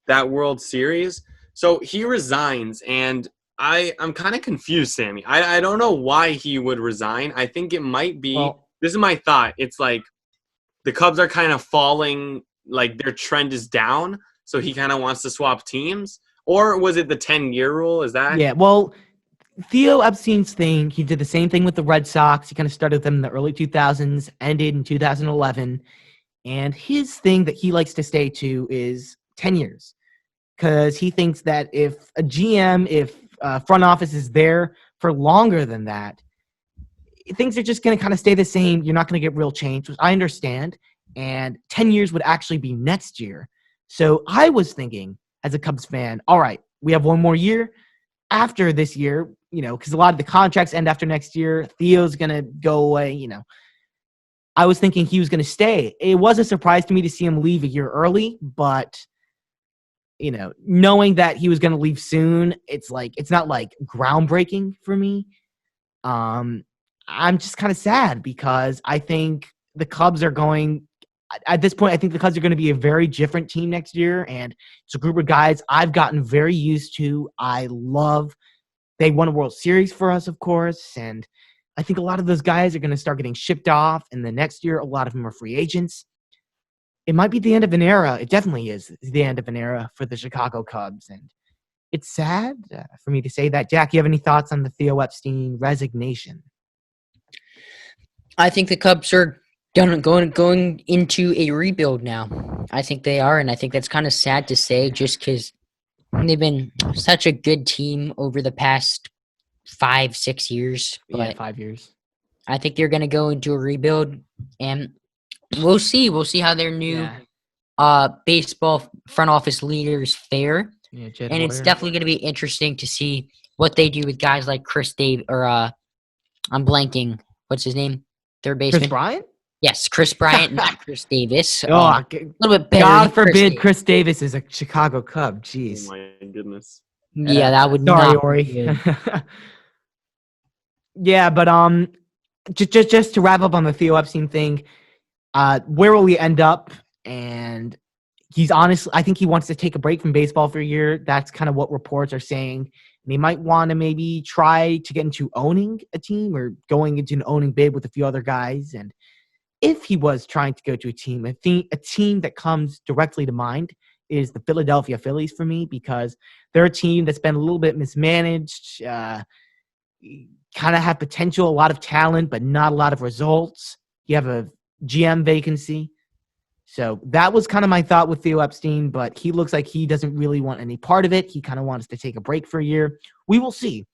that World Series. So he resigns, and I'm kind of confused, Sammy. I don't know why he would resign. I think it might be this is my thought. It's like the Cubs are kind of falling, like their trend is down, so he kind of wants to swap teams. Or was it the 10-year rule? Is that? Yeah, well, Theo Epstein's thing, he did the same thing with the Red Sox. He kind of started with them in the early 2000s, ended in 2011. And his thing that he likes to stay to is 10 years. Because he thinks that if a GM, if front office is there for longer than that, things are just going to kind of stay the same. You're not going to get real change, which I understand. And 10 years would actually be next year. So I was thinking, as a Cubs fan, all right, we have one more year. After this year, because a lot of the contracts end after next year, Theo's going to go away, I was thinking he was going to stay. It was a surprise to me to see him leave a year early, but, knowing that he was going to leave soon, it's not like groundbreaking for me. I'm just kind of sad because I think the Cubs are going – at this point, I think the Cubs are going to be a very different team next year, and it's a group of guys I've gotten very used to. I love – they won a World Series for us, of course, and I think a lot of those guys are going to start getting shipped off, and the next year, a lot of them are free agents. It might be the end of an era. It definitely is the end of an era for the Chicago Cubs, and it's sad for me to say that. Jack, you have any thoughts on the Theo Epstein resignation? I think the Cubs are going into a rebuild now. I think they are, and I think that's kind of sad to say just because they've been such a good team over the past 5-6 years. But 5 years. I think they're going to go into a rebuild, and we'll see. We'll see how their new baseball front office leaders fare. Yeah, Jed and Hoyer. It's definitely going to be interesting to see what they do with guys like Chris Dave or I'm blanking. What's his name? Third baseman. Chris Bryant? Yes, Chris Bryant, not Chris Davis. Oh, A little bit better. God than Chris forbid Davis. Chris Davis is a Chicago Cub. Oh Jeez. my goodness. Yeah, that would Sorry, not Ori. be good. Yeah, but just to wrap up on the Theo Epstein thing, where will we end up? And he's honestly, I think he wants to take a break from baseball for a year. That's kind of what reports are saying. And he might want to maybe try to get into owning a team or going into an owning bid with a few other guys. And if he was trying to go to a team, a team that comes directly to mind is the Philadelphia Phillies for me, because they're a team that's been a little bit mismanaged, kind of have potential, a lot of talent, but not a lot of results. You have a GM vacancy. So that was kind of my thought with Theo Epstein, but he looks like he doesn't really want any part of it. He kind of wants to take a break for a year. We will see.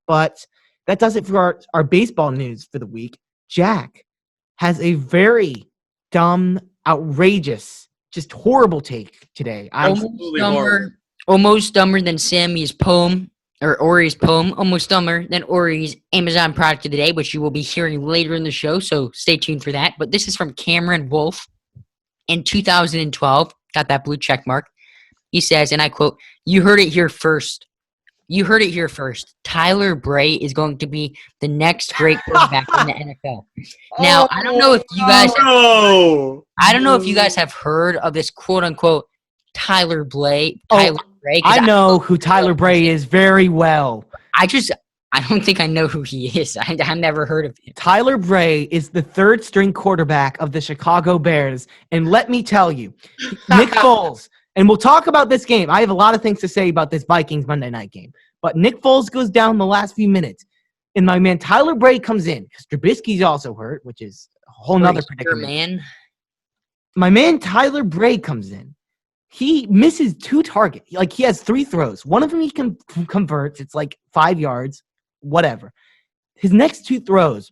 But that does it for our baseball news for the week. Jack has a very dumb, outrageous, just horrible take today. Absolutely horrible. Almost dumber than Sammy's poem, or Ori's poem. Almost dumber than Ori's Amazon product of the day, which you will be hearing later in the show, so stay tuned for that. But this is from Cameron Wolf. In 2012, got that blue check mark. He says, and I quote, "You heard it here first. You heard it here first. Tyler Bray is going to be the next great quarterback in the NFL." Now, I don't know if you guys I don't know if you guys have heard of this quote unquote Tyler Bray. Tyler Bray. I know who Tyler Bray is very well. I don't think I know who he is. I've never heard of him. Tyler Bray is the third string quarterback of the Chicago Bears. And let me tell you, Nick Foles, and we'll talk about this game. I have a lot of things to say about this Vikings Monday night game. But Nick Foles goes down the last few minutes. And my man Tyler Bray comes in, because Trubisky's also hurt, which is a whole nother predicament. Man. My man Tyler Bray comes in. He misses 2 targets. Like, he has 3 throws. One of them he converts. It's like 5 yards. Whatever. His next 2 throws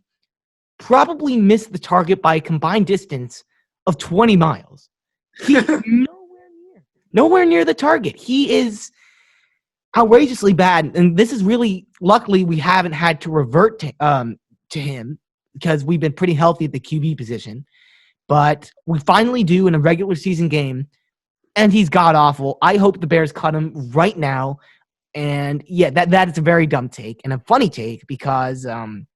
probably missed the target by a combined distance of 20 miles. He's nowhere near the target. He is outrageously bad. And this is really, luckily, we haven't had to revert to him, because we've been pretty healthy at the QB position. But we finally do in a regular season game, and he's god-awful. I hope the Bears cut him right now. And yeah, that is a very dumb take and a funny take, because the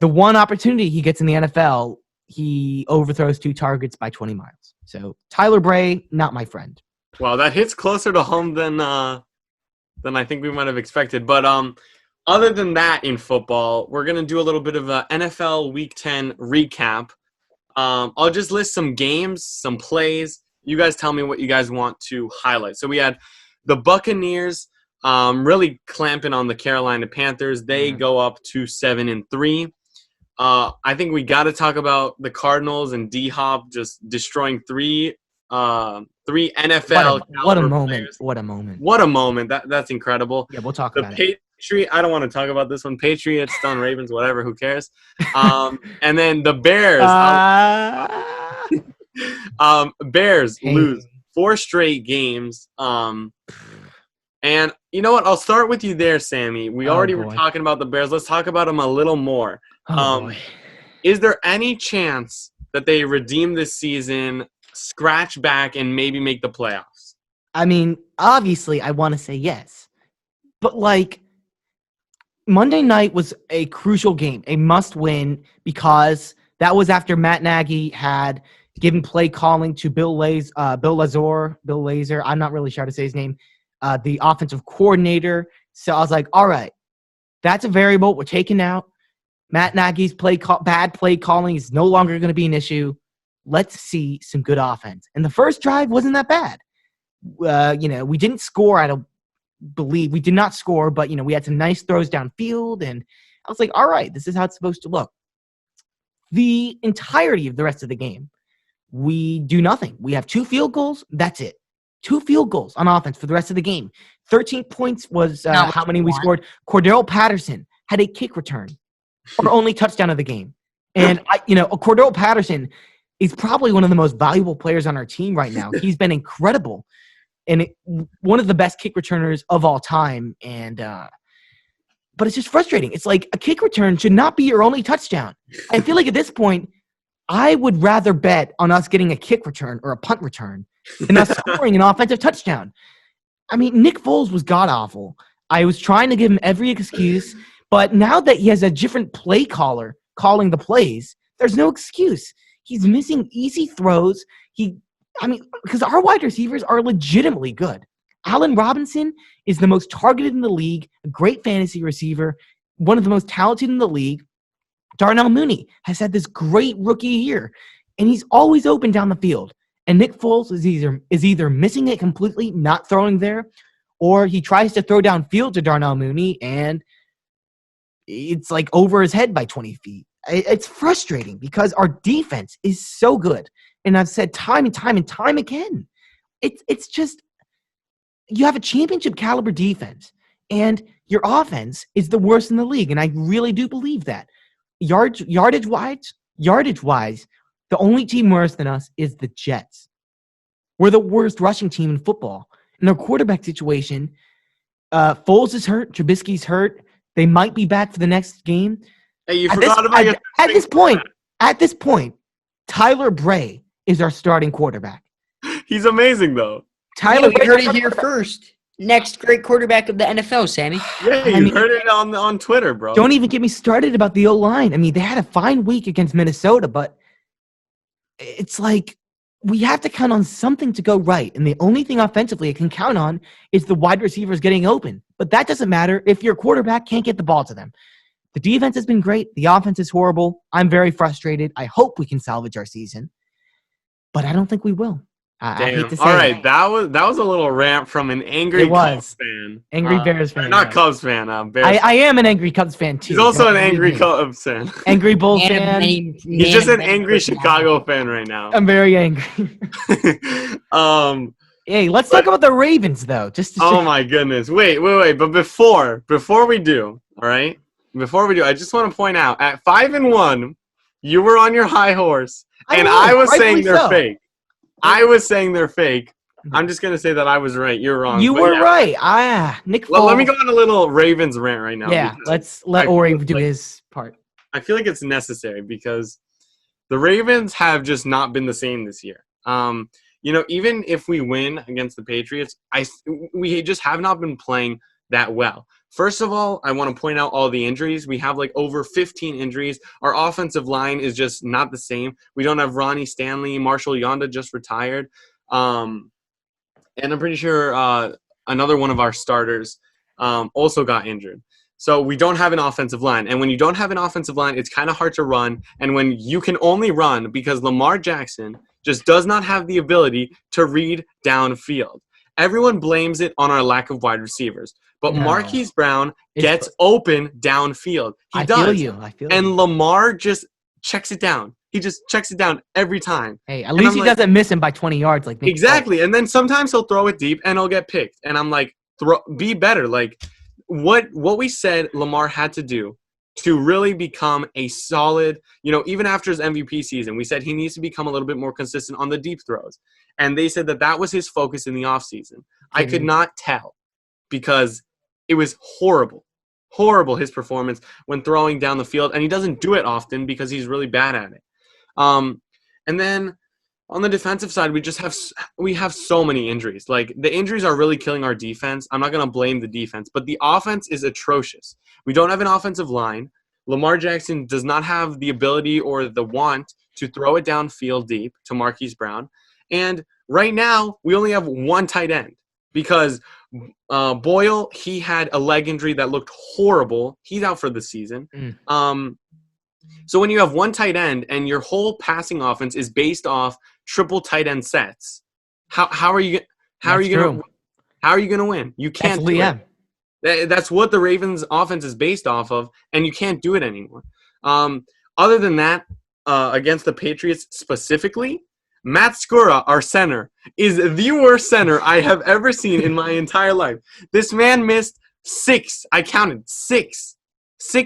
one opportunity he gets in the NFL, he overthrows 2 targets by 20 miles. So Tyler Bray, not my friend. Wow, that hits closer to home than I think we might have expected. But other than that, in football, we're gonna do a little bit of a NFL Week 10 recap. I'll just list some games, some plays. You guys tell me what you guys want to highlight. So we had the Buccaneers really clamping on the Carolina Panthers. They go up to 7-3. I think we got to talk about the Cardinals and D-Hop just destroying 3 NFL. What a moment! Players. What a moment! What a moment! That's incredible. Yeah, we'll talk about it. I don't want to talk about this one. Patriots, Stone Ravens, whatever. Who cares? And then the Bears. Bears lose 4 straight games. And you know what? I'll start with you there, Sammy. We already were talking about the Bears. Let's talk about them a little more. Is there any chance that they redeem this season, scratch back, and maybe make the playoffs? I mean, obviously, I want to say yes. But, like, Monday night was a crucial game, a must-win, because that was after Matt Nagy had given play calling to Bill Lazor. I'm not really sure how to say his name. The offensive coordinator. So I was like, all right, that's a variable we're taking out. Matt Nagy's bad play calling is no longer going to be an issue. Let's see some good offense. And the first drive wasn't that bad. We didn't score. I don't believe we did not score, but we had some nice throws downfield, and I was like, all right, this is how it's supposed to look. The entirety of the rest of the game, we do nothing. We have 2 field goals. That's it. 2 field goals on offense for the rest of the game. 13 points was how many we scored. Cordero Patterson had a kick return, our only touchdown of the game. And Cordero Patterson is probably one of the most valuable players on our team right now. He's been incredible, and one of the best kick returners of all time. And but it's just frustrating. It's like a kick return should not be your only touchdown. I feel like at this point, I would rather bet on us getting a kick return or a punt return than us scoring an offensive touchdown. I mean, Nick Foles was god-awful. I was trying to give him every excuse, but now that he has a different play caller calling the plays, there's no excuse. He's missing easy throws. Because our wide receivers are legitimately good. Allen Robinson is the most targeted in the league, a great fantasy receiver, one of the most talented in the league. Darnell Mooney has had this great rookie year, and he's always open down the field. And Nick Foles is either missing it completely, not throwing there, or he tries to throw downfield to Darnell Mooney, and it's like over his head by 20 feet. It's frustrating because our defense is so good. And I've said time and time and time again, it's just, you have a championship caliber defense, and your offense is the worst in the league. And I really do believe that. Yardage-wise, the only team worse than us is the Jets. We're the worst rushing team in football. In our quarterback situation, Foles is hurt. Trubisky's hurt. They might be back for the next game. Hey, you forgot about your... At this point, Tyler Bray is our starting quarterback. He's amazing, though. Tyler, you heard it here first. Next great quarterback of the NFL, Sammy. Yeah, you heard it on Twitter, bro. Don't even get me started about the O-line. I mean, they had a fine week against Minnesota, but it's like we have to count on something to go right. And the only thing offensively I can count on is the wide receivers getting open. But that doesn't matter if your quarterback can't get the ball to them. The defense has been great. The offense is horrible. I'm very frustrated. I hope we can salvage our season, but I don't think we will. I hate to say all right, that was a little rant from an angry Cubs fan. Angry Bears fan. Not Cubs fan. Bears I am an angry Cubs fan, too. He's also an angry Cubs fan. Angry Bulls fan. He's just an angry Chicago fan right now. I'm very angry. Hey, let's talk about the Ravens, though. Oh, my goodness. Wait. But before we do, all right? Before we do, I just want to point out, at 5-1, you were on your high horse, and I was saying they're fake. I was saying they're fake. I'm just going to say that I was right. You're wrong. You were right. Nick Foles. Let me go on a little Ravens rant right now. Yeah, let's let Ori do his part. I feel like it's necessary because the Ravens have just not been the same this year. Even if we win against the Patriots, we just have not been playing that well. First of all, I want to point out all the injuries. We have like over 15 injuries. Our offensive line is just not the same. We don't have Ronnie Stanley. Marshall Yonda just retired. And I'm pretty sure another one of our starters also got injured. So we don't have an offensive line. And when you don't have an offensive line, it's kind of hard to run. And when you can only run because Lamar Jackson just does not have the ability to read downfield. Everyone blames it on our lack of wide receivers. But no. Marquise Brown gets open downfield. He does. I feel you. And Lamar just checks it down. He just checks it down every time. Hey, at least he doesn't miss him by 20 yards like Nick exactly. Foles. And then sometimes he'll throw it deep and he'll get picked. And I'm like, be better. Like what we said Lamar had to do to really become a solid, even after his MVP season, we said he needs to become a little bit more consistent on the deep throws. And they said that was his focus in the offseason. I could not tell because it was horrible, his performance when throwing down the field. And he doesn't do it often because he's really bad at it. And then on the defensive side, we have so many injuries. Like the injuries are really killing our defense. I'm not going to blame the defense, but the offense is atrocious. We don't have an offensive line. Lamar Jackson does not have the ability or the want to throw it downfield deep to Marquise Brown. And right now, we only have one tight end because Boyle, he had a leg injury that looked horrible. He's out for the season. So when you have one tight end and your whole passing offense is based off triple tight end sets, how are you going to win? You can't do it. That's what the Ravens offense is based off of, and you can't do it anymore. Other than that, against the Patriots specifically, Matt Skura, our center, is the worst center I have ever seen in my entire life. This man missed six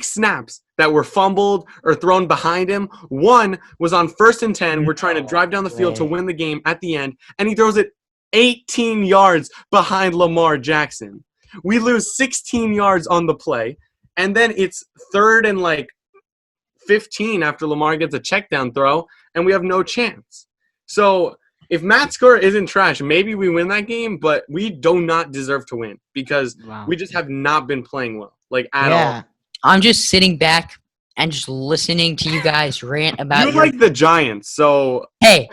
snaps that were fumbled or thrown behind him. One was on 1st and 10. We're trying to drive down the field to win the game at the end, and he throws it 18 yards behind Lamar Jackson. We lose 16 yards on the play, and then it's 3rd and 15 after Lamar gets a check down throw, and we have no chance. So if Matt Skura isn't trash, maybe we win that game, but we do not deserve to win because we just have not been playing well, like at all. I'm just sitting back and just listening to you guys rant about You like the Giants, so Hey,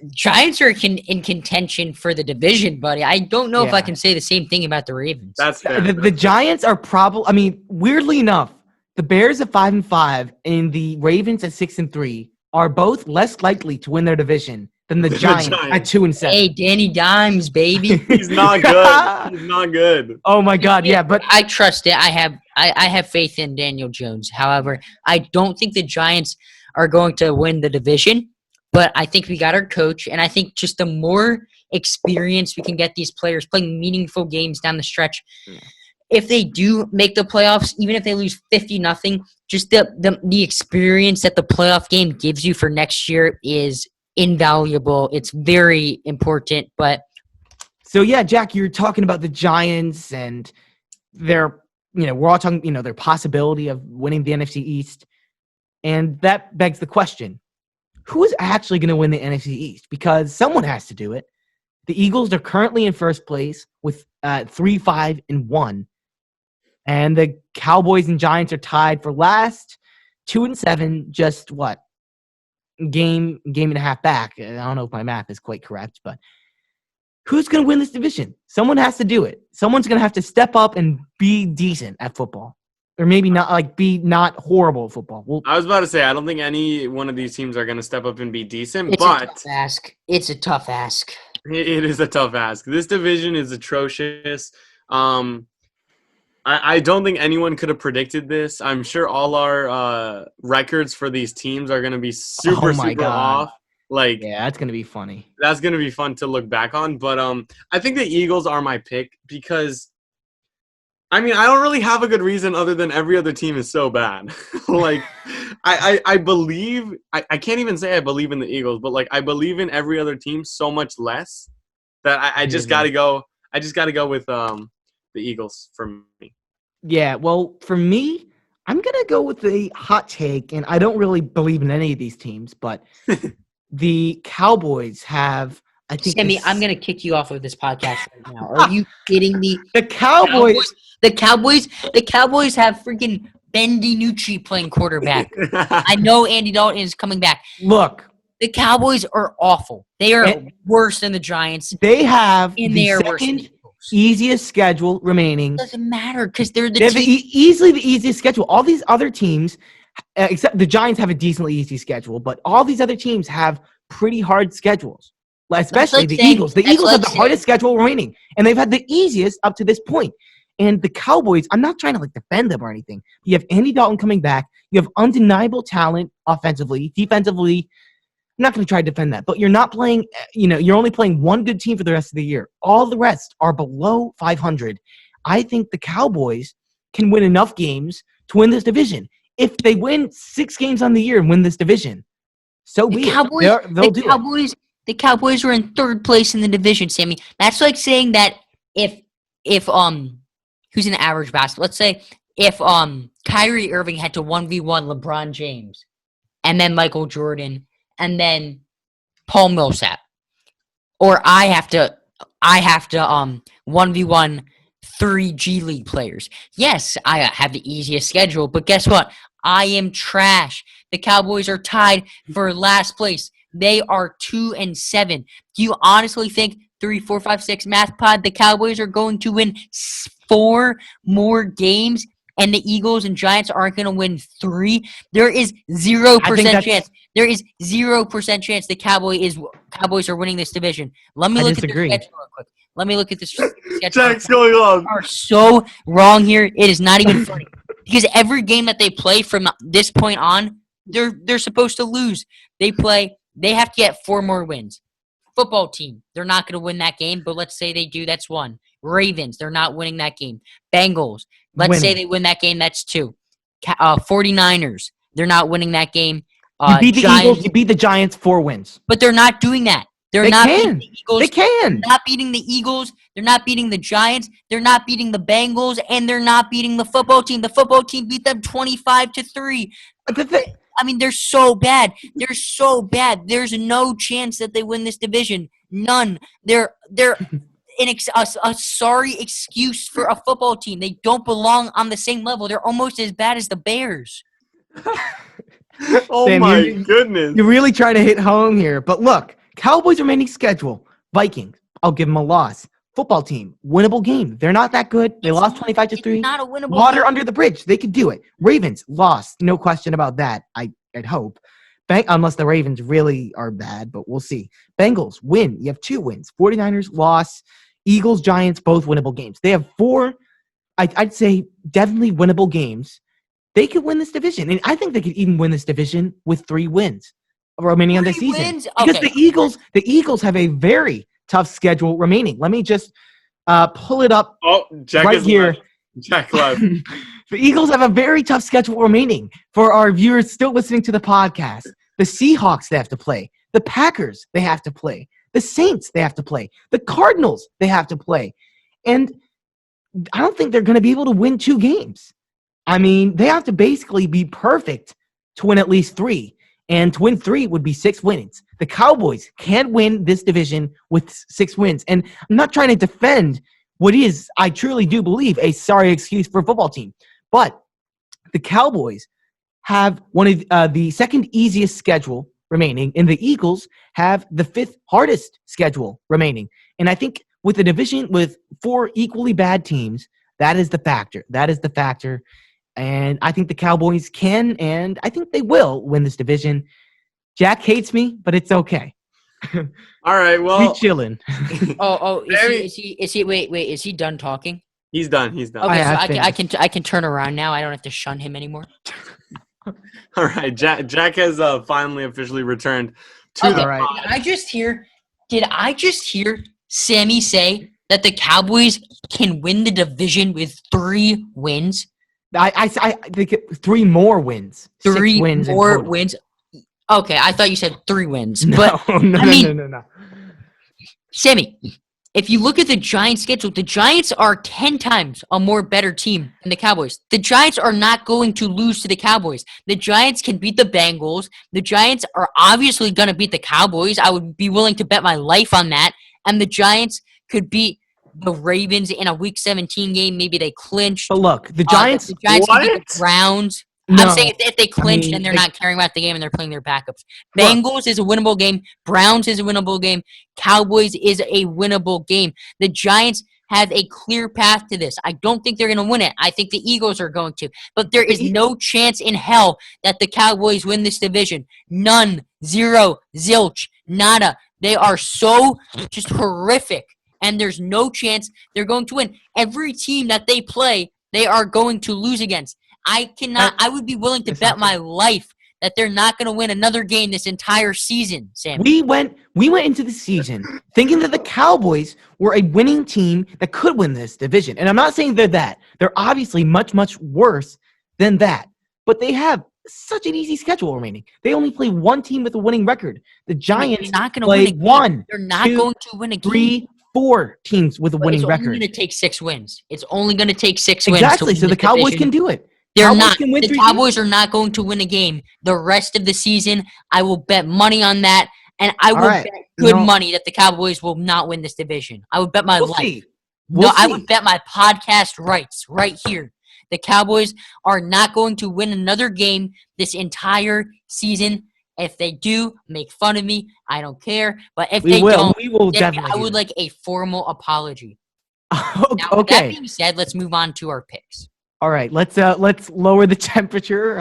Giants are in contention for the division, buddy. I don't know if I can say the same thing about the Ravens. that's fair. The Giants are probably. I mean, weirdly enough, the Bears at 5-5 and the Ravens at 6-3 are both less likely to win their division than the Giants at 2-7. Hey, Danny Dimes, baby. He's not good. He's not good. Oh my God, yeah, but I trust it. I have faith in Daniel Jones. However, I don't think the Giants are going to win the division. But I think we got our coach, and I think just the more experience we can get these players playing meaningful games down the stretch, if they do make the playoffs, even if they lose 50-0, just the experience that the playoff game gives you for next year is invaluable. It's very important. But so yeah, Jack, you're talking about the Giants and their, we're all talking, their possibility of winning the NFC East, and that begs the question. Who is actually going to win the NFC East? Because someone has to do it. The Eagles are currently in first place with 3-5-1. And the Cowboys and Giants are tied for last, 2-7, just what? Game and a half back. I don't know if my math is quite correct, but who's going to win this division? Someone has to do it. Someone's going to have to step up and be decent at football. Or maybe not, be not horrible at football. Well, I was about to say, I don't think any one of these teams are going to step up and be decent, it's but a tough ask. It's a tough ask. It is a tough ask. This division is atrocious. I don't think anyone could have predicted this. I'm sure all our records for these teams are going to be super off. Yeah, that's going to be funny. That's going to be fun to look back on. But I think the Eagles are my pick because – I mean, I don't really have a good reason other than every other team is so bad. I believe – I can't even say I believe in the Eagles, but, I believe in every other team so much less that I just got to go – I just got to go with the Eagles for me. Yeah, well, for me, I'm going to go with the hot take, and I don't really believe in any of these teams, but the Cowboys have – I think Sammy, I'm going to kick you off of this podcast right now. Are you kidding me? The Cowboys have freaking Ben DiNucci playing quarterback. I know Andy Dalton is coming back. Look. The Cowboys are awful. They are worse than the Giants. They have the second easiest schedule remaining. It doesn't matter because they're easily the easiest schedule. All these other teams, except the Giants, have a decently easy schedule, but all these other teams have pretty hard schedules. Especially the Eagles. The Eagles have the hardest schedule remaining, and they've had the easiest up to this point. And the Cowboys, I'm not trying to defend them or anything. You have Andy Dalton coming back. You have undeniable talent offensively. Defensively, I'm not going to try to defend that. But you're not playing, you're only playing one good team for the rest of the year. All the rest are below 500. I think the Cowboys can win enough games to win this division. If they win 6 games on the year and win this division, so be it. They'll do it. The Cowboys were in third place in the division, Sammy. That's like saying that if who's an average basketball? Let's say if Kyrie Irving had to 1v1 LeBron James, and then Michael Jordan, and then Paul Millsap, or I have to 1v1 3 G League players. Yes, I have the easiest schedule, but guess what? I am trash. The Cowboys are tied for last place. They are 2-7. Do you honestly think 3, 4, 5, 6 math pod, the Cowboys are going to win 4 more games and the Eagles and Giants aren't going to win 3? There is 0% chance. There is 0% chance the Cowboys are winning this division. Let me look at their schedule real quick. Let me look at this schedule. What's going on? You are so wrong here. It is not even funny. Because every game that they play from this point on, they're supposed to lose. They have to get 4 more wins. Football team, they're not going to win that game, but let's say they do, that's 1. Ravens, they're not winning that game. Bengals, let's say they win that game, that's 2. 49ers, they're not winning that game. You beat the Eagles, you beat the Giants, 4 wins. But they're not doing that. They're not beating the Eagles. They can. They're not beating the Eagles, They're not beating the Giants. They're not beating the Bengals, and they're not beating the football team. The football team beat them 25-3. I mean, they're so bad. They're so bad. There's no chance that they win this division. None. They're a sorry excuse for a football team. They don't belong on the same level. They're almost as bad as the Bears. Oh Sam, my you- goodness. You're really trying to hit home here. But look, Cowboys remaining schedule. Vikings, I'll give them a loss. Football team, winnable game. They're not that good. They lost 25-3. Not a winnable Water game. under the bridge. They could do it. Ravens, lost. No question about that. I'd hope. Unless the Ravens really are bad, but we'll see. Bengals, win. You have 2 wins. 49ers, loss. Eagles, Giants, both winnable games. They have 4, I'd say, definitely winnable games. They could win this division. And I think they could even win this division with 3 wins remaining on the 3 season. wins? Because Okay. the Eagles have a very tough schedule remaining. Let me just pull it up Oh, Jack right is here. left. Jack left. The Eagles have a very tough schedule remaining for our viewers still listening to the podcast. The Seahawks, they have to play. The Packers, they have to play. The Saints, they have to play. The Cardinals, they have to play. And I don't think they're going to be able to win 2 games. I mean, they have to basically be perfect to win at least 3. And to win 3 would be 6 wins. The Cowboys can't win this division with 6 wins. And I'm not trying to defend what is, I truly do believe, a sorry excuse for a football team. But the Cowboys have one of the second easiest schedule remaining, and the Eagles have the 5th hardest schedule remaining. And I think with a division with 4 equally bad teams, that is the factor. That is the factor. And I think the Cowboys can, and I think they will win this division. Jack hates me, but it's okay. All right, well, He's chilling. Is he wait, is he done talking? he's done. He's done. Okay, I so have I can turn around now. I don't have to shun him anymore. All right, Jack has finally officially returned to Okay, the All right. Did I just hear Sammy say that the Cowboys can win the division with 3 wins? I think 3 more wins. 6 3 wins in more total. wins. Okay, I thought you said 3 wins. No, But no, I no, mean- no. Sammy, if you look at the Giants' schedule, the Giants are 10 times a more better team than the Cowboys. The Giants are not going to lose to the Cowboys. The Giants can beat the Bengals. The Giants are obviously going to beat the Cowboys. I would be willing to bet my life on that. And the Giants could beat the Ravens in a Week 17 game. Maybe they clinched. But look, the Giants. The Giants can beat What? the Browns. No, I'm saying if they clinched mean, and they're they- not caring about the game and they're playing their backups. Look. Bengals is a winnable game. Browns is a winnable game. Cowboys is a winnable game. The Giants have a clear path to this. I don't think they're going to win it. I think the Eagles are going to. But there is no chance in hell that the Cowboys win this division. None. Zero. Zilch. Nada. They are so just horrific. And there's no chance they're going to win. Every team that they play, they are going to lose against. I would be willing to It's bet not my life that they're not going to win another game this entire season, Sam. We went into the season thinking that the Cowboys were a winning team that could win this division. And I'm not saying they're that. They're obviously much, much worse than that. But they have such an easy schedule remaining. They only play 1 team with a winning record. The Giants They're not going to win a play game. 1, They're not 2, going to win a game. 3, 4 teams with a But winning it's only record. going to take 6 wins. It's only going to take 6 wins. to Exactly. win So the this Cowboys division. can do it. They're Cowboys not. can win The 3 Cowboys are not going to win a game the rest of the season. I will bet money on that, and I will right. bet good No. money that the Cowboys will not win this division. I would bet my We'll life. see. No, I see. would bet my podcast rights right here. The Cowboys are not going to win another game this entire season. If they do, make fun of me. I don't care. But if they don't, We will then definitely. I do would that. like a formal apology. Now, with that Okay. being said, let's move on to our picks. All right. Let's lower the temperature.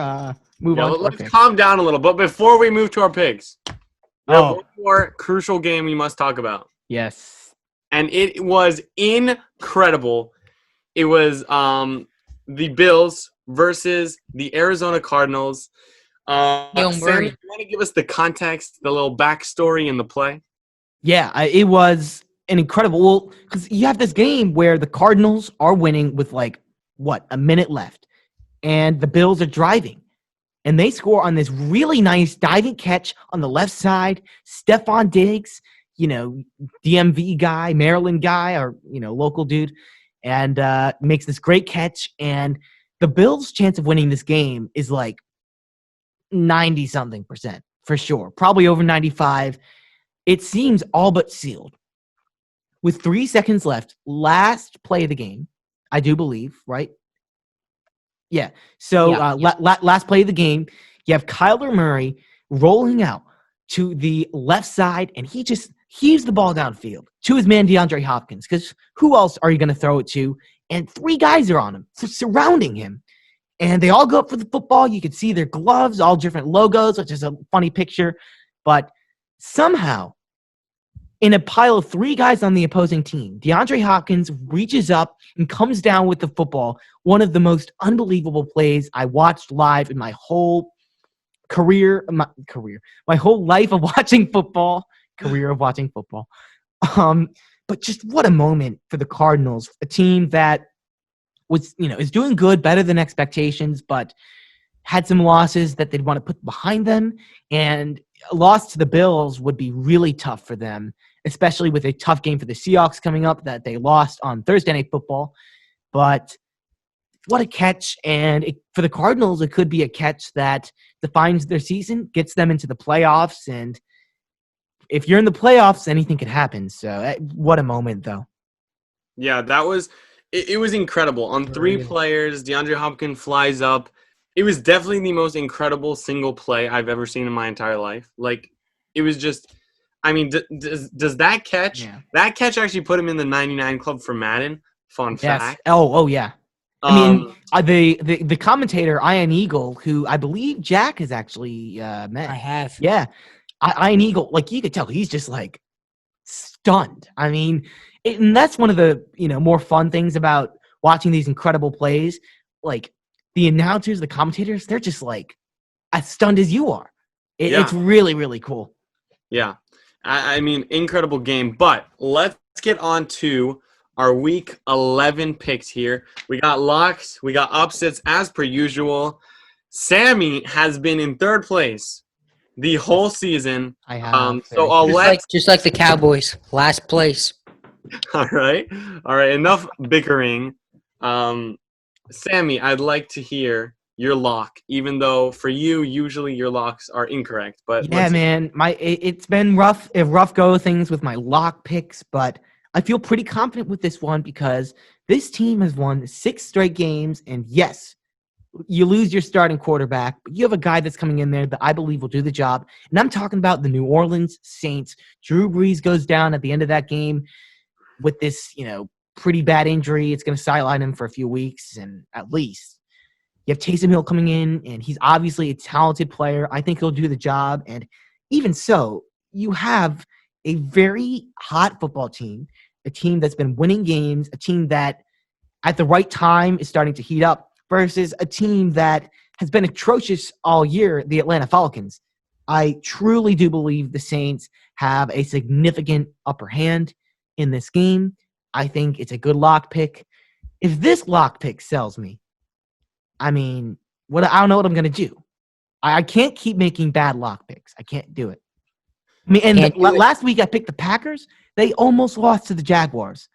Move Yeah, on. to our let's picks. calm down a little. But before we move to our picks, we have Oh. one more crucial game we must talk about. Yes. And it was incredible. It was the Bills versus the Arizona Cardinals. Hail Sam, Murray. you want to give us the context, the little backstory in the play? Yeah, it was an incredible. Well, because you have this game where the Cardinals are winning with a minute left, and the Bills are driving, and they score on this really nice diving catch on the left side. Stephon Diggs, DMV guy, Maryland guy, or local dude, and makes this great catch. And the Bills' chance of winning this game is like 90-something% for sure, probably over 95. It seems all but sealed. With 3 seconds left, last play of the game, I do believe, right? Yeah. So last play of the game, you have Kyler Murray rolling out to the left side, and he just heaves the ball downfield to his man DeAndre Hopkins, because who else are you going to throw it to? And 3 guys are on him, surrounding him. And they all go up for the football. You can see their gloves, all different logos, which is a funny picture. But somehow, in a pile of 3 guys on the opposing team, DeAndre Hopkins reaches up and comes down with the football. One of the most unbelievable plays I watched live in my whole my whole life of watching football. But just what a moment for the Cardinals, a team that was, is doing good, better than expectations, but had some losses that they'd want to put behind them. And a loss to the Bills would be really tough for them, especially with a tough game for the Seahawks coming up that they lost on Thursday Night Football. But what a catch. And for the Cardinals, it could be a catch that defines their season, gets them into the playoffs. And if you're in the playoffs, anything could happen. So what a moment, though. Yeah, that was it was incredible. On 3 players, DeAndre Hopkins flies up. It was definitely the most incredible single play I've ever seen in my entire life. Like, it was just, I mean, does that catch, that catch actually put him in the 99 club for Madden? Fun fact. Oh, yeah. I mean, the commentator, Ian Eagle, who I believe Jack has actually met. I have. Yeah. Ian Eagle, like, you could tell he's just, like, stunned. I mean, and that's one of the, more fun things about watching these incredible plays. Like, the announcers, the commentators, they're just, like, as stunned as you are. It's really, really cool. Yeah. I mean, incredible game. But let's get on to our Week 11 picks here. We got locks. We got upsets as per usual. Sammy has been in 3rd place the whole season. I have. Just like the Cowboys, last place. All right. Enough bickering. Sammy, I'd like to hear your lock, even though for you, usually your locks are incorrect. But yeah, man, it's been rough go things with my lock picks, but I feel pretty confident with this one because this team has won 6 straight games, and yes, you lose your starting quarterback, but you have a guy that's coming in there that I believe will do the job. And I'm talking about the New Orleans Saints. Drew Brees goes down at the end of that game with this, pretty bad injury. It's going to sideline him for a few weeks, and at least you have Taysom Hill coming in, and he's obviously a talented player. I think he'll do the job. And even so, you have a very hot football team, a team that's been winning games, a team that at the right time is starting to heat up versus a team that has been atrocious all year, the Atlanta Falcons. I truly do believe the Saints have a significant upper hand in this game. I think it's a good lock pick. If this lock pick sells me, I mean, I don't know what I'm going to do. I can't keep making bad lock picks. I can't do it. I mean, and last week I picked the Packers. They almost lost to the Jaguars.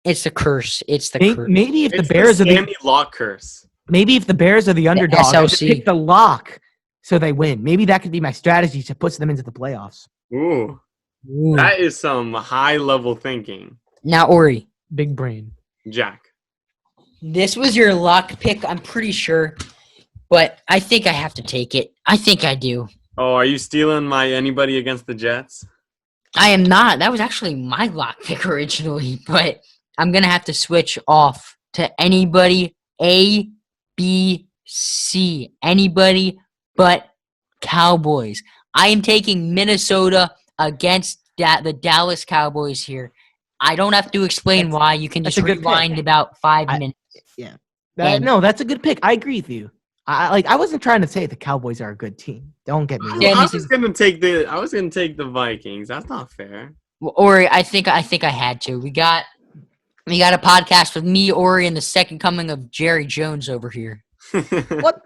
It's the curse. It's the curse. Maybe if the Bears are the lock curse. Maybe if the Bears are the underdog, I should pick the lock so they win. Maybe that could be my strategy to push them into the playoffs. Ooh. That is some high-level thinking. Now, Ori. Big brain. Jack. This was your lock pick, I'm pretty sure. But I think I have to take it. I think I do. Oh, are you stealing my anybody against the Jets? I am not. That was actually my lock pick originally. But I'm going to have to switch off to anybody A, B, C. Anybody but Cowboys. I am taking Minnesota against the Dallas Cowboys here. I don't have to explain why. You can just rewind about 5 minutes. Yeah. No, that's a good pick. I agree with you. I wasn't trying to say the Cowboys are a good team. Don't get me wrong. I was gonna take the Vikings. That's not fair. Well, Ori, I think I had to. We got a podcast with me, Ori, and the second coming of Jerry Jones over here. What?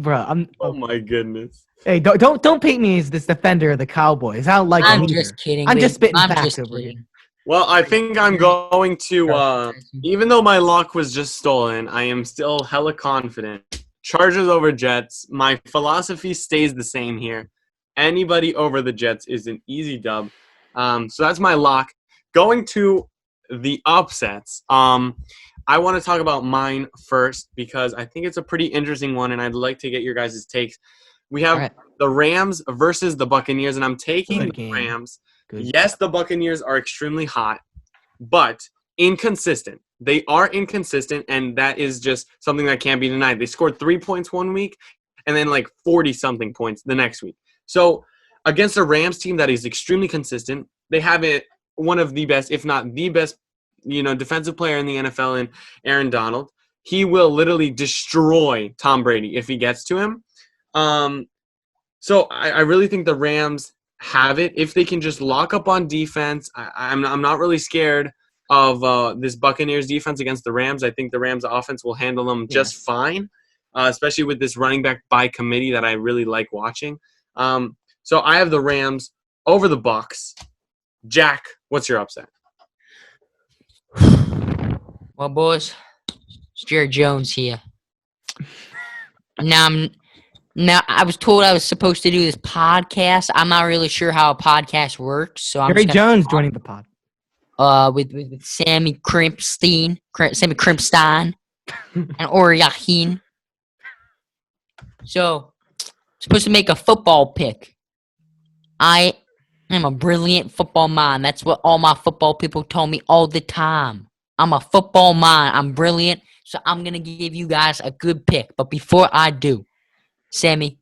bro. Oh my goodness. Hey, don't paint me as this defender of the Cowboys. I don't like I'm them either. just kidding. I'm just baby. spitting I'm facts just over kidding. here. Well, I think I'm going to, even though my lock was just stolen, I am still hella confident. Chargers over Jets. My philosophy stays the same here. Anybody over the Jets is an easy dub. So that's my lock. Going to the upsets. I want to talk about mine first because I think it's a pretty interesting one, and I'd like to get your guys' takes. We have All right. the Rams versus the Buccaneers, and I'm taking Good the game. Rams. Good. Yes, the Buccaneers are extremely hot, but inconsistent. They are inconsistent, and that is just something that can't be denied. They scored 3 points one week and then like 40-something points the next week. So against a Rams team that is extremely consistent, they have it one of the best, if not the best, defensive player in the NFL in Aaron Donald. He will literally destroy Tom Brady if he gets to him. So I really think the Rams have it if they can just lock up on defense. I'm not really scared of this Buccaneers defense against the Rams. I think the Rams offense will handle them just fine, especially with this running back by committee that I really like watching. So I have the Rams over the Bucs. Jack, what's your upset? Well, boys, it's Jerry Jones here. Now I was told I was supposed to do this podcast. I'm not really sure how a podcast works, so I'm Jerry just gonna Jones joining the pod. with Sammy Krimpstein, and Ori Yahin. So, supposed to make a football pick. I am a brilliant football mind. That's what all my football people told me all the time. I'm a football mind. I'm brilliant. So I'm going to give you guys a good pick. But before I do, Sammy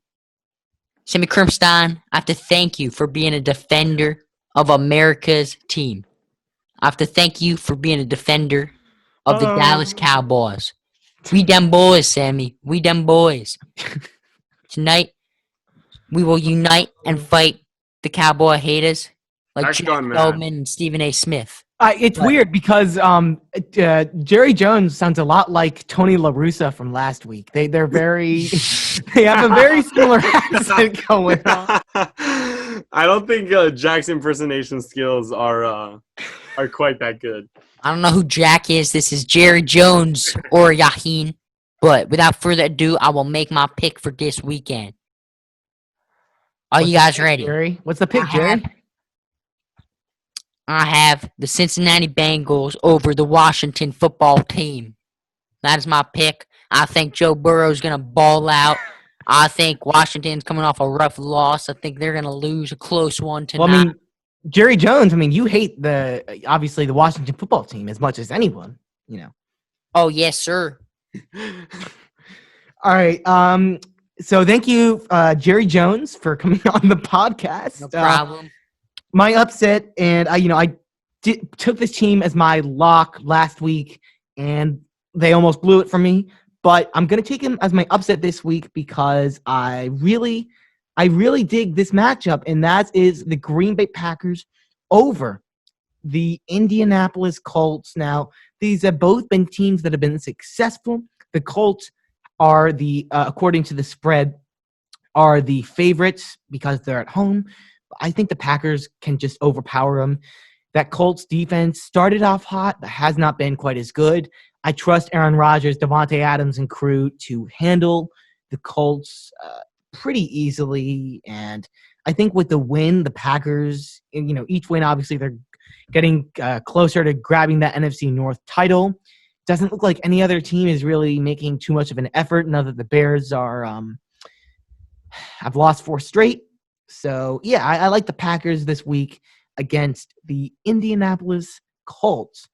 Krimpstein, I have to thank you for being a defender of America's team. I have to thank you for being a defender of the Dallas Cowboys. We them boys, Sammy. We them boys. Tonight, we will unite and fight the Cowboy haters like That's Jack gone mad. Feldman and Stephen A. Smith. It's Right. weird because Jerry Jones sounds a lot like Tony La Russa from last week. They're very they have a very similar accent going on. I don't think Jack's impersonation skills are quite that good. I don't know who Jack is. This is Jerry Jones or Yahin. But without further ado, I will make my pick for this weekend. Are you guys ready? Jerry, what's the pick, Jerry? I have the Cincinnati Bengals over the Washington football team. That is my pick. I think Joe Burrow is going to ball out. I think Washington's coming off a rough loss. I think they're going to lose a close one tonight. Well, I mean, Jerry Jones, you hate obviously the Washington football team as much as anyone, Oh, yes, sir. All right. So thank you, Jerry Jones, for coming on the podcast. No problem. My upset, and I took this team as my lock last week, and they almost blew it for me. But I'm gonna take him as my upset this week because I really dig this matchup, and that is the Green Bay Packers over the Indianapolis Colts. Now, these have both been teams that have been successful. The Colts are according to the spread, are the favorites because they're at home. I think the Packers can just overpower them. That Colts defense started off hot, but has not been quite as good. I trust Aaron Rodgers, Devontae Adams, and crew to handle the Colts pretty easily. And I think with the win, the Packers, each win, obviously, they're getting closer to grabbing that NFC North title. Doesn't look like any other team is really making too much of an effort now that the Bears are have lost 4 straight. So, yeah, I like the Packers this week against the Indianapolis Colts.